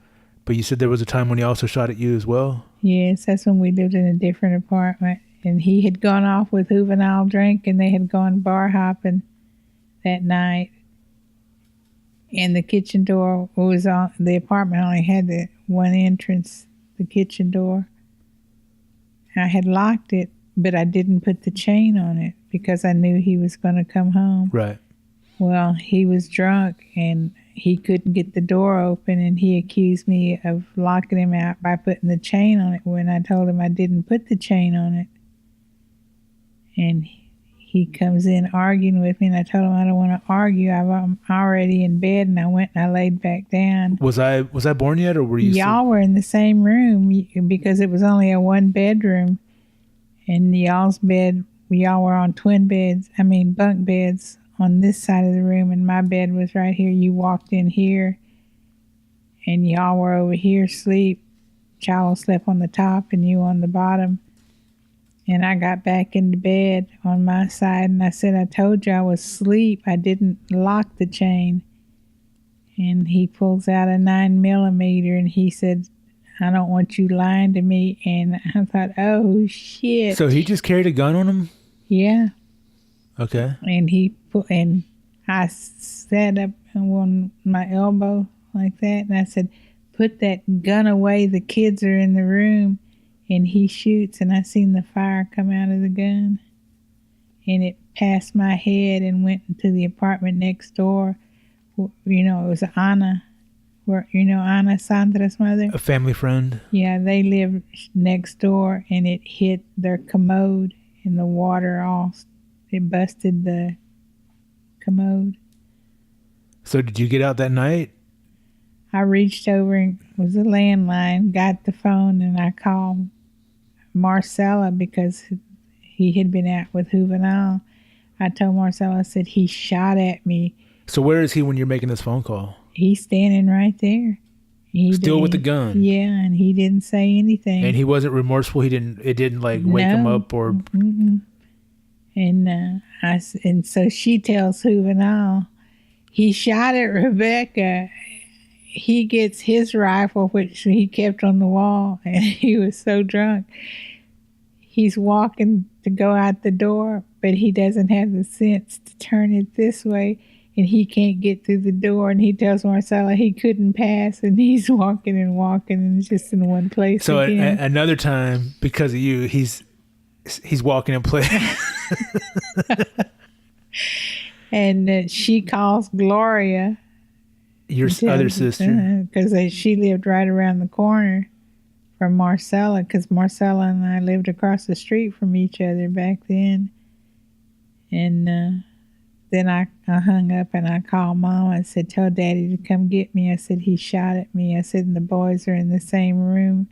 Speaker 2: but you said there was a time when he also shot at you as well?
Speaker 3: Yes, that's when we lived in a different apartment, and he had gone off with juvenile drink, and they had gone bar hopping that night. And the kitchen door was on, the apartment only had the one entrance, the kitchen door. I had locked it, but I didn't put the chain on it because I knew he was going to come home.
Speaker 2: Right.
Speaker 3: Well, he was drunk and he couldn't get the door open, and he accused me of locking him out by putting the chain on it when I told him I didn't put the chain on it. And he comes in arguing with me, and I told him I don't want to argue. I'm already in bed, and I went and I laid back down.
Speaker 2: Was I born yet, or were you?
Speaker 3: Y'all were in the same room because it was only a one bedroom, and y'all's bed, y'all were on bunk beds on this side of the room, and my bed was right here. You walked in here, and y'all were over here asleep. Charles slept on the top, and you on the bottom. And I got back into bed on my side, and I said, I told you I was asleep. I didn't lock the chain. And he pulls out a 9mm, and he said, I don't want you lying to me. And I thought, oh, shit.
Speaker 2: So he just carried a gun on him?
Speaker 3: Yeah.
Speaker 2: Okay.
Speaker 3: And I sat up on my elbow like that, and I said, put that gun away. The kids are in the room. And he shoots, and I seen the fire come out of the gun. And it passed my head and went into the apartment next door. It was Anna, Anna, Sandra's mother.
Speaker 2: A family friend?
Speaker 3: Yeah, they lived next door, and it hit their commode, and the water it busted the commode.
Speaker 2: So did you get out that night?
Speaker 3: I reached over, and it was a landline, got the phone, and I called Marcella because he had been out with juvenile. I told Marcella, I said, he shot at me.
Speaker 2: So where is he when you're making this phone call?
Speaker 3: He's standing right there.
Speaker 2: Still with the gun?
Speaker 3: Yeah, and he didn't say anything.
Speaker 2: And he wasn't remorseful? It didn't wake him up or...
Speaker 3: Mm-mm. And so she tells juvenile, he shot at Rebecca. He gets his rifle, which he kept on the wall, and he was so drunk. He's walking to go out the door, but he doesn't have the sense to turn it this way, and he can't get through the door, and he tells Marcella he couldn't pass, and he's walking and just in one place
Speaker 2: so
Speaker 3: again.
Speaker 2: Another time, because of you, he's walking in place.
Speaker 3: And she calls Gloria,
Speaker 2: your other sister,
Speaker 3: because she lived right around the corner from Marcella, because Marcella and I lived across the street from each other back then. And then I hung up and I called Mom. I said, tell Daddy to come get me. I said, he shot at me. I said, and the boys are in the same room.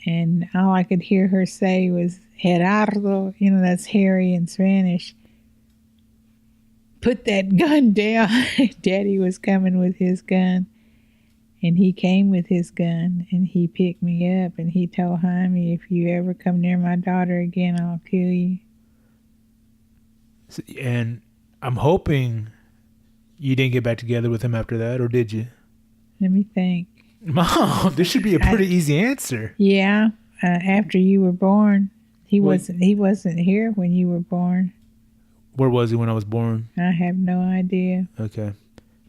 Speaker 3: And all I could hear her say was, Gerardo, that's Harry in Spanish. put that gun down. Daddy was coming with his gun. And he came with his gun, and he picked me up, and he told Jaime, if you ever come near my daughter again, I'll kill you.
Speaker 2: And I'm hoping you didn't get back together with him after that, or did you?
Speaker 3: Let me think.
Speaker 2: Mom, this should be a pretty easy answer.
Speaker 3: Yeah, after you were born. He wasn't here when you were born.
Speaker 2: Where was he when I was born?
Speaker 3: I have no idea.
Speaker 2: Okay.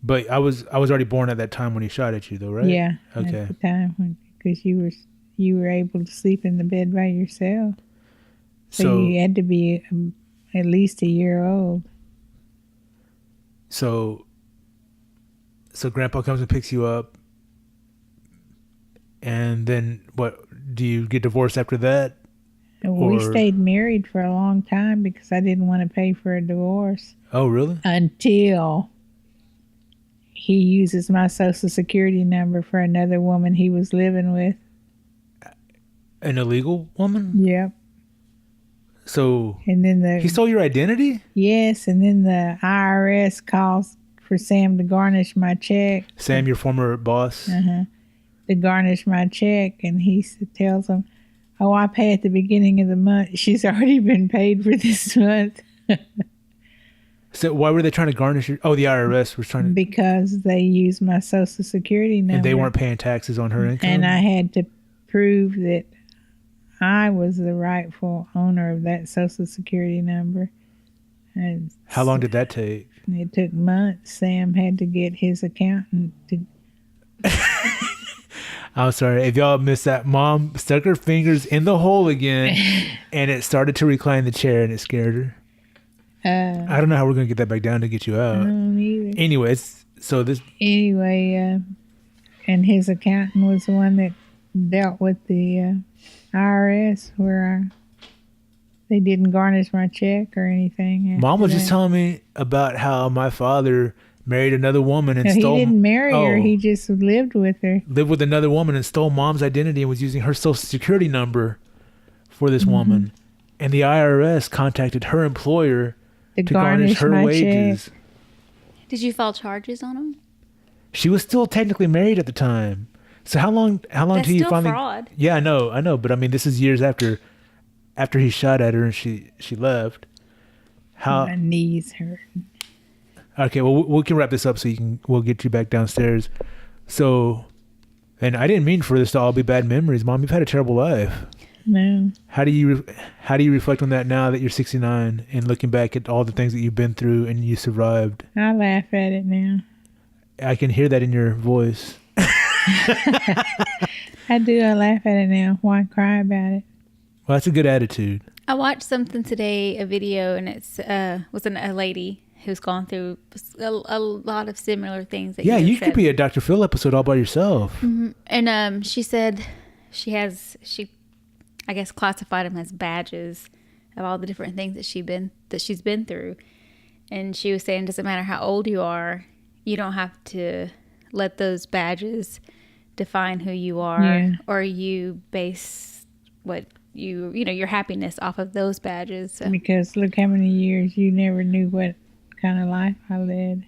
Speaker 2: But I was already born at that time when he shot at you, though, right?
Speaker 3: Yeah.
Speaker 2: Okay.
Speaker 3: At the time, because you were able to sleep in the bed by yourself, so you had to be at least a year old.
Speaker 2: So Grandpa comes and picks you up, and then what? Do you get divorced after that?
Speaker 3: We stayed married for a long time because I didn't want to pay for a divorce.
Speaker 2: Oh, really?
Speaker 3: Until he uses my social security number for another woman he was living with.
Speaker 2: An illegal woman?
Speaker 3: Yep.
Speaker 2: So
Speaker 3: and then
Speaker 2: he stole your identity?
Speaker 3: Yes, and then the IRS calls for Sam to garnish my check.
Speaker 2: Sam, your former boss?
Speaker 3: Uh-huh. To garnish my check, and he tells them, oh, I pay at the beginning of the month. She's already been paid for this month.
Speaker 2: So why were they trying to garnish your... Oh, the IRS was trying to...
Speaker 3: Because they used my social security number.
Speaker 2: And they weren't paying taxes on her income?
Speaker 3: And I had to prove that I was the rightful owner of that social security number. And
Speaker 2: how long did that take?
Speaker 3: It took months. Sam had to get his accountant to...
Speaker 2: I'm sorry. If y'all missed that, Mom stuck her fingers in the hole again, and it started to recline the chair, and it scared her. I don't know how we're going to get that back down to get you out.
Speaker 3: I don't either.
Speaker 2: Anyways, so this...
Speaker 3: Anyway, and his accountant was the one that dealt with the IRS where they didn't garnish my check or anything.
Speaker 2: Mom was just telling me about how my father married another woman and stole...
Speaker 3: He didn't marry her. He just lived with her.
Speaker 2: Lived with another woman and stole Mom's identity and was using her social security number for this woman. And the IRS contacted her employer to garnish her wages.
Speaker 3: Check.
Speaker 1: Did you file charges on him?
Speaker 2: She was still technically married at the time. So how long
Speaker 1: That's
Speaker 2: till you
Speaker 1: still
Speaker 2: finally...
Speaker 1: fraud.
Speaker 2: Yeah, I know. But I mean, this is years after he shot at her and she left.
Speaker 3: My knees hurt.
Speaker 2: Okay, well, we can wrap this up so we'll get you back downstairs. So, and I didn't mean for this to all be bad memories, Mom. You've had a terrible life.
Speaker 3: No.
Speaker 2: How do you reflect on that now that you're 69 and looking back at all the things that you've been through and you survived?
Speaker 3: I laugh at it now.
Speaker 2: I can hear that in your voice.
Speaker 3: I do. I laugh at it now. Why cry about it?
Speaker 2: Well, that's a good attitude.
Speaker 1: I watched something today, a video, and it's was a lady who's gone through a lot of similar things. That
Speaker 2: you could be a Dr. Phil episode all by yourself.
Speaker 1: Mm-hmm. And she said she I guess classified them as badges of all the different things that she's been through. And she was saying, it doesn't matter how old you are, you don't have to let those badges define who you are, or you base what your happiness off of those badges. So.
Speaker 3: Because look how many years you never knew what kind of life I led.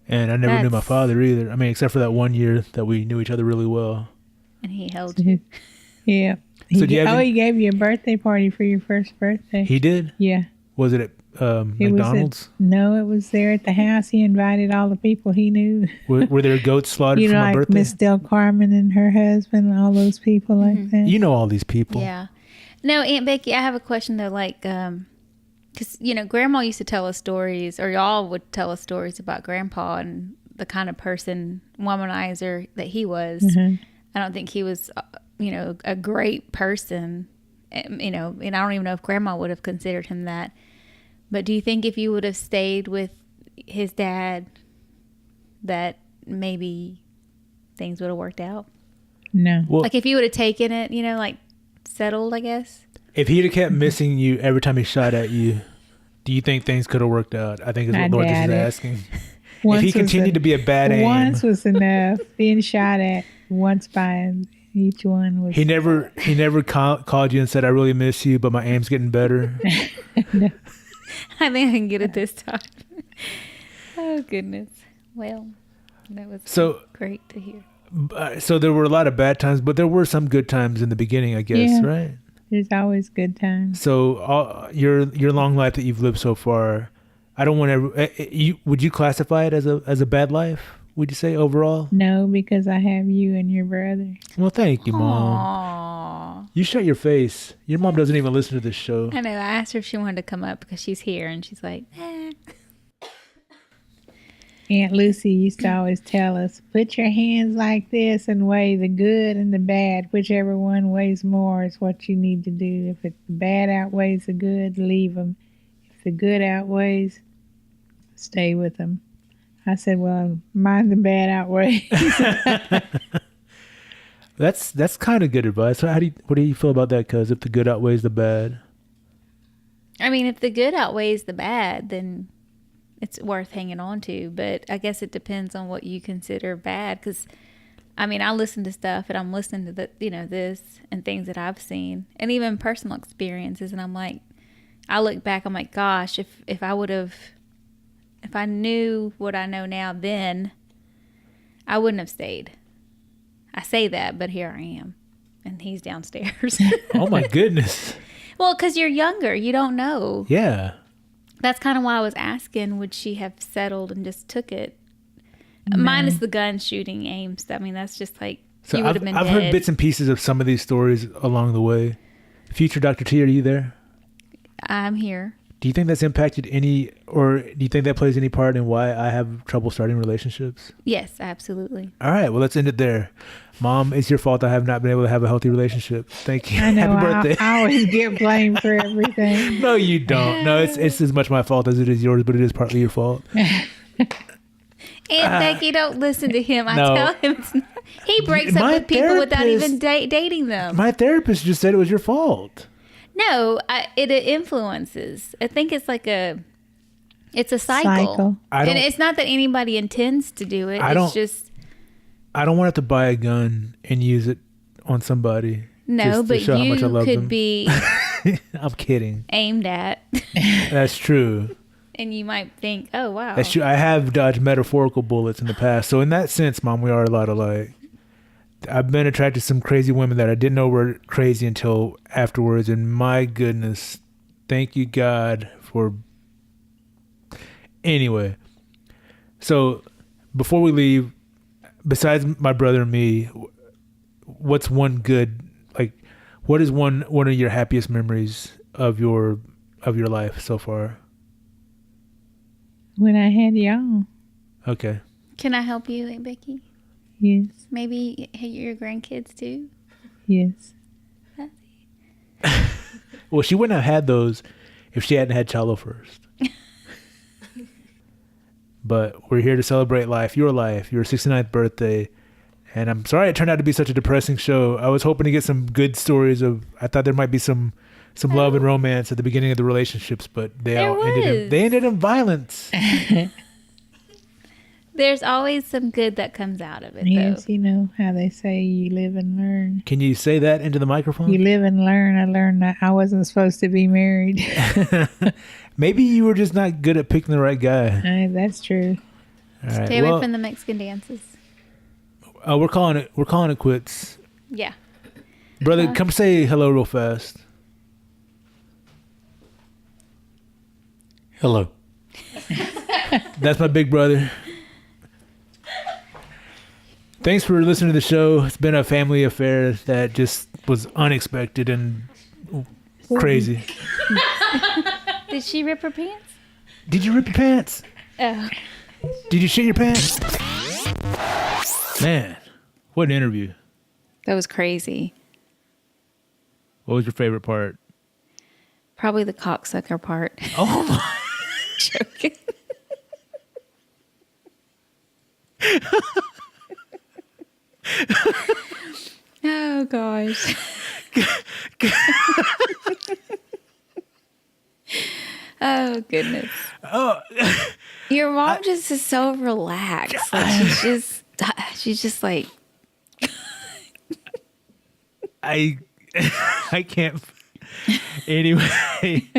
Speaker 2: And I never knew my father either. I mean, except for that 1 year that we knew each other really well.
Speaker 1: And he held you.
Speaker 3: Yeah.
Speaker 2: So
Speaker 3: he gave you a birthday party for your first birthday.
Speaker 2: He did?
Speaker 3: Yeah.
Speaker 2: Was it at McDonald's?
Speaker 3: No, it was there at the house. He invited all the people he knew.
Speaker 2: Were there goats slaughtered for my
Speaker 3: like
Speaker 2: birthday?
Speaker 3: Miss Del Carmen and her husband and all those people like that.
Speaker 2: You know all these people.
Speaker 1: Yeah. No, Aunt Becky, I have a question though, like, because, Grandma used to tell us stories, or y'all would tell us stories about Grandpa and the kind of person, womanizer that he was.
Speaker 3: Mm-hmm.
Speaker 1: I don't think he was, a great person, and I don't even know if Grandma would have considered him that. But do you think if you would have stayed with his dad, that maybe things would have worked out?
Speaker 3: No.
Speaker 2: Well,
Speaker 1: like if you would have taken it, like settled, I guess.
Speaker 2: If he'd have kept missing you every time he shot at you, do you think things could have worked out? I think is what Lourdes is asking. If he continued to be a bad aim.
Speaker 3: Once was enough. Being shot at once by each one was...
Speaker 2: He never called you and said, I really miss you, but my aim's getting better?
Speaker 1: No. I think I can get it this time. Oh, goodness. Well, that was
Speaker 2: So-
Speaker 1: great to hear.
Speaker 2: So there were a lot of bad times, but there were some good times in the beginning, I guess,
Speaker 3: Yeah.
Speaker 2: right?
Speaker 3: There's always good times.
Speaker 2: So your long life that you've lived so far, I don't want to. Would you classify it as a bad life? Would you say overall?
Speaker 3: No, because I have you and your brother.
Speaker 2: Well, thank you, Mom.
Speaker 1: Aww.
Speaker 2: You shut your face. Your mom doesn't even listen to this show.
Speaker 1: I know. I asked her if she wanted to come up because she's here, and she's like,
Speaker 3: Aunt Lucy used to always tell us, put your hands like this and weigh the good and the bad. Whichever one weighs more is what you need to do. If the bad outweighs the good, leave them. If the good outweighs, stay with them. I said, well, mine the bad outweighs.
Speaker 2: That's kind of good advice. So what do you feel about that? Cuz if the good outweighs the bad,
Speaker 1: I mean, if the good outweighs the bad, then it's worth hanging on to. But I guess it depends on what you consider bad. Because, I mean, I listen to stuff and I'm listening to this and things that I've seen and even personal experiences. And I'm like, I look back, I'm like, gosh, if I knew what I know now then, I wouldn't have stayed. I say that, but here I am. And he's downstairs.
Speaker 2: oh my goodness.
Speaker 1: Well, because you're younger. You don't know.
Speaker 2: Yeah.
Speaker 1: That's kind of why I was asking, would she have settled and just took it? Minus the gun shooting aims. I mean, that's just like,
Speaker 2: So
Speaker 1: you would have been
Speaker 2: I've
Speaker 1: dead.
Speaker 2: heard bits and pieces of some of these stories along the way. Future Dr. T, are you there?
Speaker 1: I'm here.
Speaker 2: Do you think that's impacted or do you think that plays any part in why I have trouble starting relationships?
Speaker 1: Yes, absolutely.
Speaker 2: All right, well, let's end it there. Mom, it's your fault I have not been able to have a healthy relationship. Thank you.
Speaker 3: I know.
Speaker 2: Happy birthday.
Speaker 3: I always get blamed for everything.
Speaker 2: No, you don't. No, it's as much my fault as it is yours, but it is partly your fault.
Speaker 1: Aunt Becky, don't listen to him. I
Speaker 2: No.
Speaker 1: tell him he breaks up
Speaker 2: My
Speaker 1: with people without
Speaker 2: therapist-
Speaker 1: even dating them.
Speaker 2: My therapist just said it was your fault.
Speaker 1: No, it influences. I think it's like it's a cycle.
Speaker 2: I don't-
Speaker 1: And it's not that anybody intends to do it.
Speaker 2: I
Speaker 1: It's
Speaker 2: don't-
Speaker 1: just,
Speaker 2: I don't want to have to buy a gun and use it on somebody.
Speaker 1: no,
Speaker 2: just to
Speaker 1: but
Speaker 2: show how much I
Speaker 1: you
Speaker 2: love
Speaker 1: could
Speaker 2: them.
Speaker 1: be
Speaker 2: I'm kidding.
Speaker 1: aimed at.
Speaker 2: That's true.
Speaker 1: And you might think, oh, wow.
Speaker 2: That's true. I have dodged metaphorical bullets in the past. So in that sense, Mom, we are a lot alike. I've been attracted to some crazy women that I didn't know were crazy until afterwards. And my goodness, thank you, God, for... Anyway, so before we leave, besides my brother and me, what's one good, what is one of your happiest memories of your life so far?
Speaker 3: When I had y'all.
Speaker 2: Okay.
Speaker 1: Can I help you, Aunt Becky?
Speaker 3: Yes.
Speaker 1: Maybe your grandkids too?
Speaker 3: Yes.
Speaker 2: Well, she wouldn't have had those if she hadn't had Tello first. But we're here to celebrate life, your 69th birthday. And I'm sorry it turned out to be such a depressing show. I was hoping to get some good stories I thought there might be some love and romance at the beginning of the relationships, but they ended in violence.
Speaker 1: There's always some good that comes out of it,
Speaker 3: Yes,
Speaker 1: though.
Speaker 3: you know how they say you live and learn.
Speaker 2: Can you say that into the microphone?
Speaker 3: You live and learn. I learned that I wasn't supposed to be married.
Speaker 2: Maybe you were just not good at picking the right guy.
Speaker 3: That's true.
Speaker 2: All right.
Speaker 1: Stay away from the Mexican dances.
Speaker 2: We're calling it quits.
Speaker 1: Yeah.
Speaker 2: Brother, come say hello real fast.
Speaker 6: Hello.
Speaker 2: That's my big brother. Thanks for listening to the show. It's been a family affair that just was unexpected and crazy.
Speaker 1: Did she rip her pants?
Speaker 2: Did you rip your pants?
Speaker 1: Oh.
Speaker 2: Did you shit your pants? Man, what an interview.
Speaker 1: That was crazy.
Speaker 2: What was your favorite part?
Speaker 1: Probably the cocksucker part.
Speaker 2: Oh my.
Speaker 1: Joking. Oh, gosh. Oh, goodness.
Speaker 2: Oh,
Speaker 1: Your mom just is so relaxed. Like she's just like,
Speaker 2: I can't. Anyway,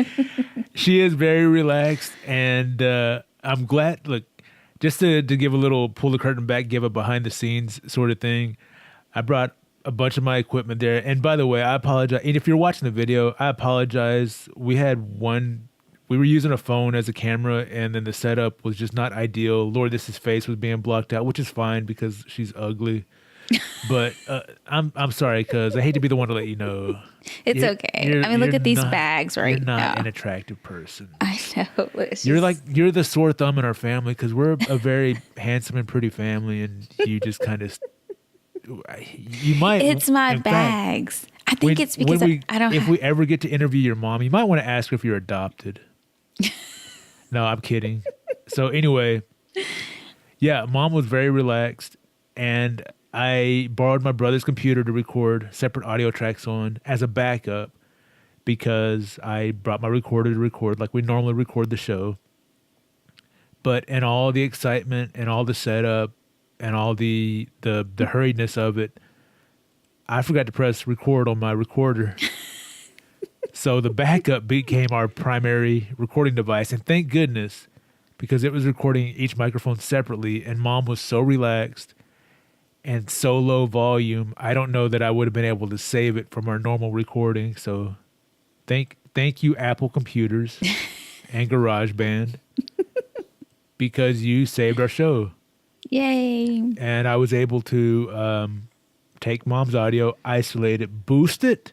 Speaker 2: she is very relaxed, and I'm glad. Look, just to give a little pull the curtain back, give a behind the scenes sort of thing. I brought a bunch of my equipment there, and by the way, I apologize. And if you're watching the video, I apologize. We were using a phone as a camera, and then the setup was just not ideal. Lourdes's face was being blocked out, which is fine because she's ugly. But I'm sorry, because I hate to be the one to let you know.
Speaker 1: It's okay. I mean, look at these bags right
Speaker 2: You're not
Speaker 1: now.
Speaker 2: an attractive person.
Speaker 1: I know. It's
Speaker 2: You're
Speaker 1: just-
Speaker 2: you're the sore thumb in our family because we're a very handsome and pretty family, and you just kind of you might.
Speaker 1: It's my
Speaker 2: in fact,
Speaker 1: bags. I think it's because I don't.
Speaker 2: If we ever get to interview your mom, you might want to ask her if you're adopted. No, I'm kidding. So anyway, yeah, mom was very relaxed, and I borrowed my brother's computer to record separate audio tracks on as a backup because I brought my recorder to record like we normally record the show. But in all the excitement and all the setup and all the hurriedness of it, I forgot to press record on my recorder. So the backup became our primary recording device. And thank goodness, because it was recording each microphone separately, and mom was so relaxed and so low volume, I don't know that I would have been able to save it from our normal recording. So thank you, Apple computers and GarageBand, because you saved our show.
Speaker 1: Yay.
Speaker 2: And I was able to take mom's audio, isolate it, boost it,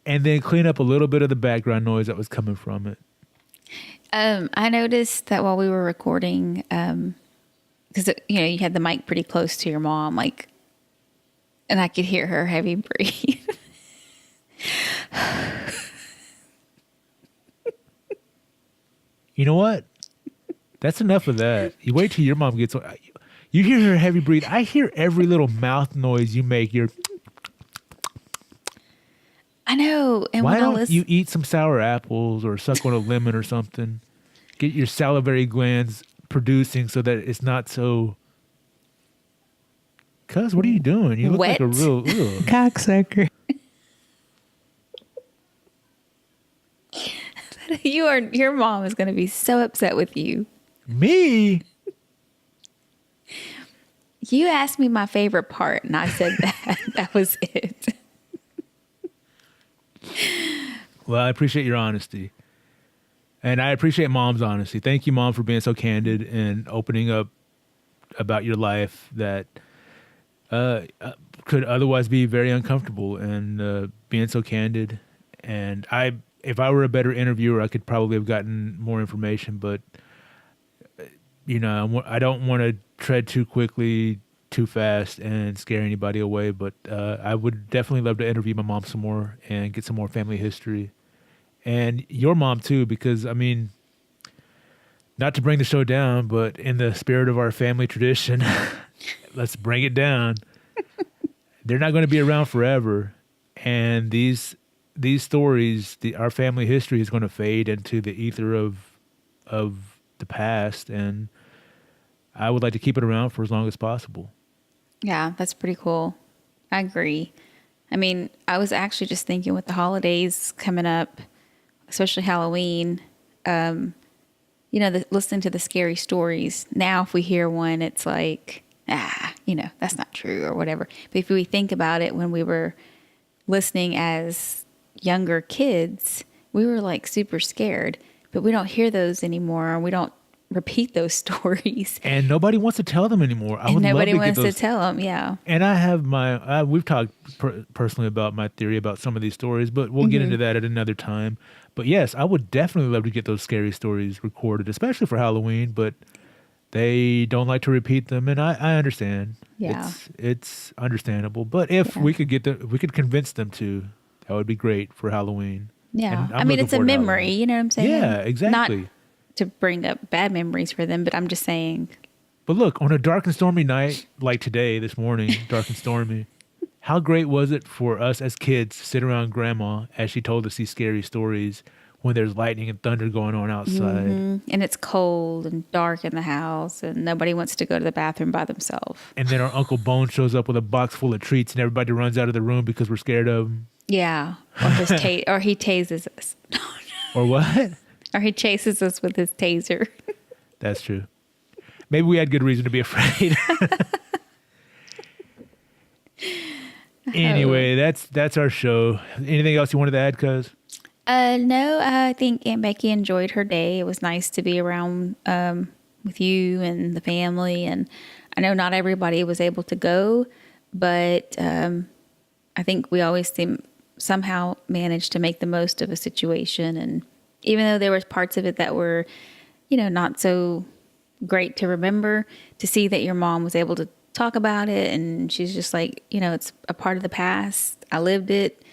Speaker 2: and then clean up a little bit of the background noise that was coming from it.
Speaker 1: I noticed that while we were recording, because you had the mic pretty close to your mom, and I could hear her heavy breathe.
Speaker 2: You know what? That's enough of that. You wait till your mom gets. You hear her heavy breathe. I hear every little mouth noise you make.
Speaker 1: I know. And
Speaker 2: Why
Speaker 1: when I
Speaker 2: don't
Speaker 1: listen,
Speaker 2: you eat some sour apples or suck on a lemon or something? Get your salivary glands producing so that it's not so. Cuz, what are you doing? You look like a
Speaker 1: Wet?
Speaker 2: real.
Speaker 3: Cocksucker.
Speaker 1: your mom is going to be so upset with you.
Speaker 2: Me?
Speaker 1: You asked me my favorite part, and I said that. That was it.
Speaker 2: Well, I appreciate your honesty. And I appreciate mom's honesty. Thank you, mom, for being so candid and opening up about your life that could otherwise be very uncomfortable, and being so candid. And if I were a better interviewer, I could probably have gotten more information, but I don't want to tread too quickly, too fast, and scare anybody away. But I would definitely love to interview my mom some more and get some more family history, and your mom too, because I mean, not to bring the show down, but in the spirit of our family tradition, let's bring it down. They're not going to be around forever, and these stories, our family history, is going to fade into the ether of the past, and I would like to keep it around for as long as possible.
Speaker 1: Yeah, that's pretty cool. I agree. I mean, I was actually just thinking with the holidays coming up, especially Halloween, listening to the scary stories. Now, if we hear one, it's like, that's not true or whatever. But if we think about it, when we were listening as younger kids, we were like super scared, but we don't hear those anymore. We don't repeat those stories.
Speaker 2: And nobody wants to tell them anymore.
Speaker 1: And nobody wants to tell them, yeah.
Speaker 2: And I have we've talked personally about my theory about some of these stories, but we'll get into that at another time. But yes, I would definitely love to get those scary stories recorded, especially for Halloween, but they don't like to repeat them, and I understand.
Speaker 1: Yeah.
Speaker 2: It's understandable. But if we could convince them to, that would be great for Halloween.
Speaker 1: Yeah.
Speaker 2: And I'm
Speaker 1: I mean,
Speaker 2: looking
Speaker 1: it's a
Speaker 2: forward to
Speaker 1: memory,
Speaker 2: Halloween.
Speaker 1: you know what I'm saying?
Speaker 2: Yeah, exactly.
Speaker 1: Not to bring up bad memories for them, but I'm just saying.
Speaker 2: But look, on a dark and stormy night like today, this morning, dark and stormy, how great was it for us as kids to sit around Grandma as she told us these scary stories when there's lightning and thunder going on outside.
Speaker 1: And it's cold and dark in the house, and nobody wants to go to the bathroom by themselves.
Speaker 2: And then our Uncle Bone shows up with a box full of treats, and everybody runs out of the room because we're scared of him.
Speaker 1: Yeah. Or he tases us.
Speaker 2: Or what?
Speaker 1: Or he chases us with his taser.
Speaker 2: That's true. Maybe we had good reason to be afraid. Anyway, that's our show. Anything else you wanted to add, cuz?
Speaker 1: No, I think Aunt Becky enjoyed her day. It was nice to be around with you and the family. And I know not everybody was able to go, but I think we always somehow managed to make the most of a situation. And even though there was parts of it that were, not so great to remember, to see that your mom was able to talk about it. And she's just like, it's a part of the past. I lived it.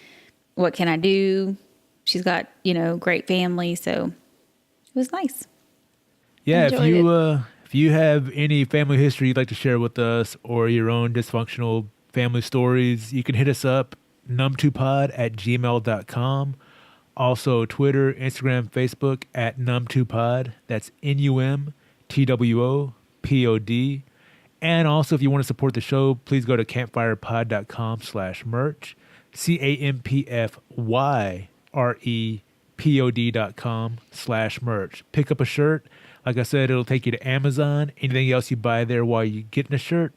Speaker 1: What can I do? She's got, great family. So it was nice.
Speaker 2: Yeah,
Speaker 1: Enjoyed
Speaker 2: if you have any family history you'd like to share with us or your own dysfunctional family stories, you can hit us up, num2pod@gmail.com. Also Twitter, Instagram, Facebook at num2pod. That's NUMTWOPOD. And also if you want to support the show, please go to campfyrepod.com/merch. campfyrepod.com/merch. Pick up a shirt. Like I said, it'll take you to Amazon. Anything else you buy there while you're getting a shirt,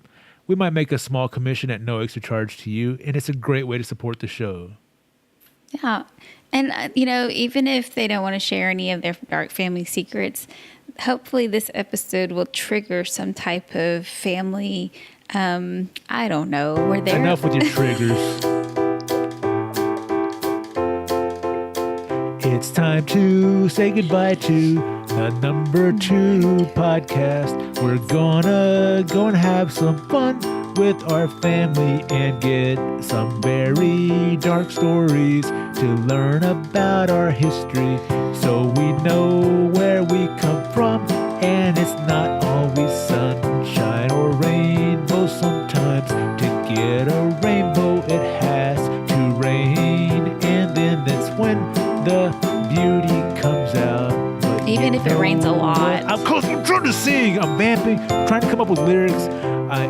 Speaker 2: we might make a small commission at no extra charge to you. And it's a great way to support the show.
Speaker 1: Yeah. And, even if they don't want to share any of their dark family secrets, hopefully this episode will trigger some type of family, I don't know, where they're...
Speaker 2: Enough with your triggers. It's time to say goodbye to the number 2 podcast. We're gonna go and have some fun with our family and get some very dark stories to learn about our history so we know where we come from. And it's not always sunshine or rainbow. Sometimes to get a rainbow it has to rain, and then that's when the beauty comes out. But
Speaker 1: Even if it rains a lot.
Speaker 2: I'm trying to sing. I'm vamping. I'm trying to come up with lyrics. I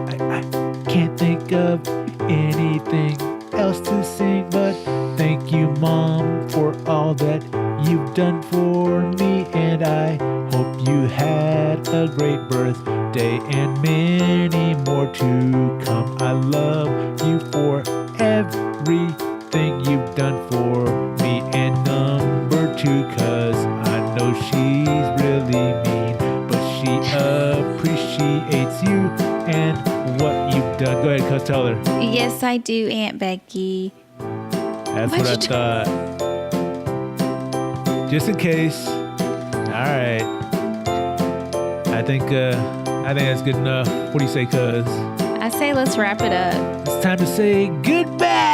Speaker 2: can't think of anything else to sing, but thank you, Mom, for all that you've done for me. And I hope you had a great birthday and many more to come. I love you for everything you've done for me. And number 2, 'cause I know she's really mean, but she appreciates you and what you've done. Go ahead, cuz, tell her.
Speaker 1: Yes, I do, Aunt Becky.
Speaker 2: That's what I thought. Just in case. All right. I think that's good enough. What do you say, cuz?
Speaker 1: I say let's wrap it up.
Speaker 2: It's time to say goodbye.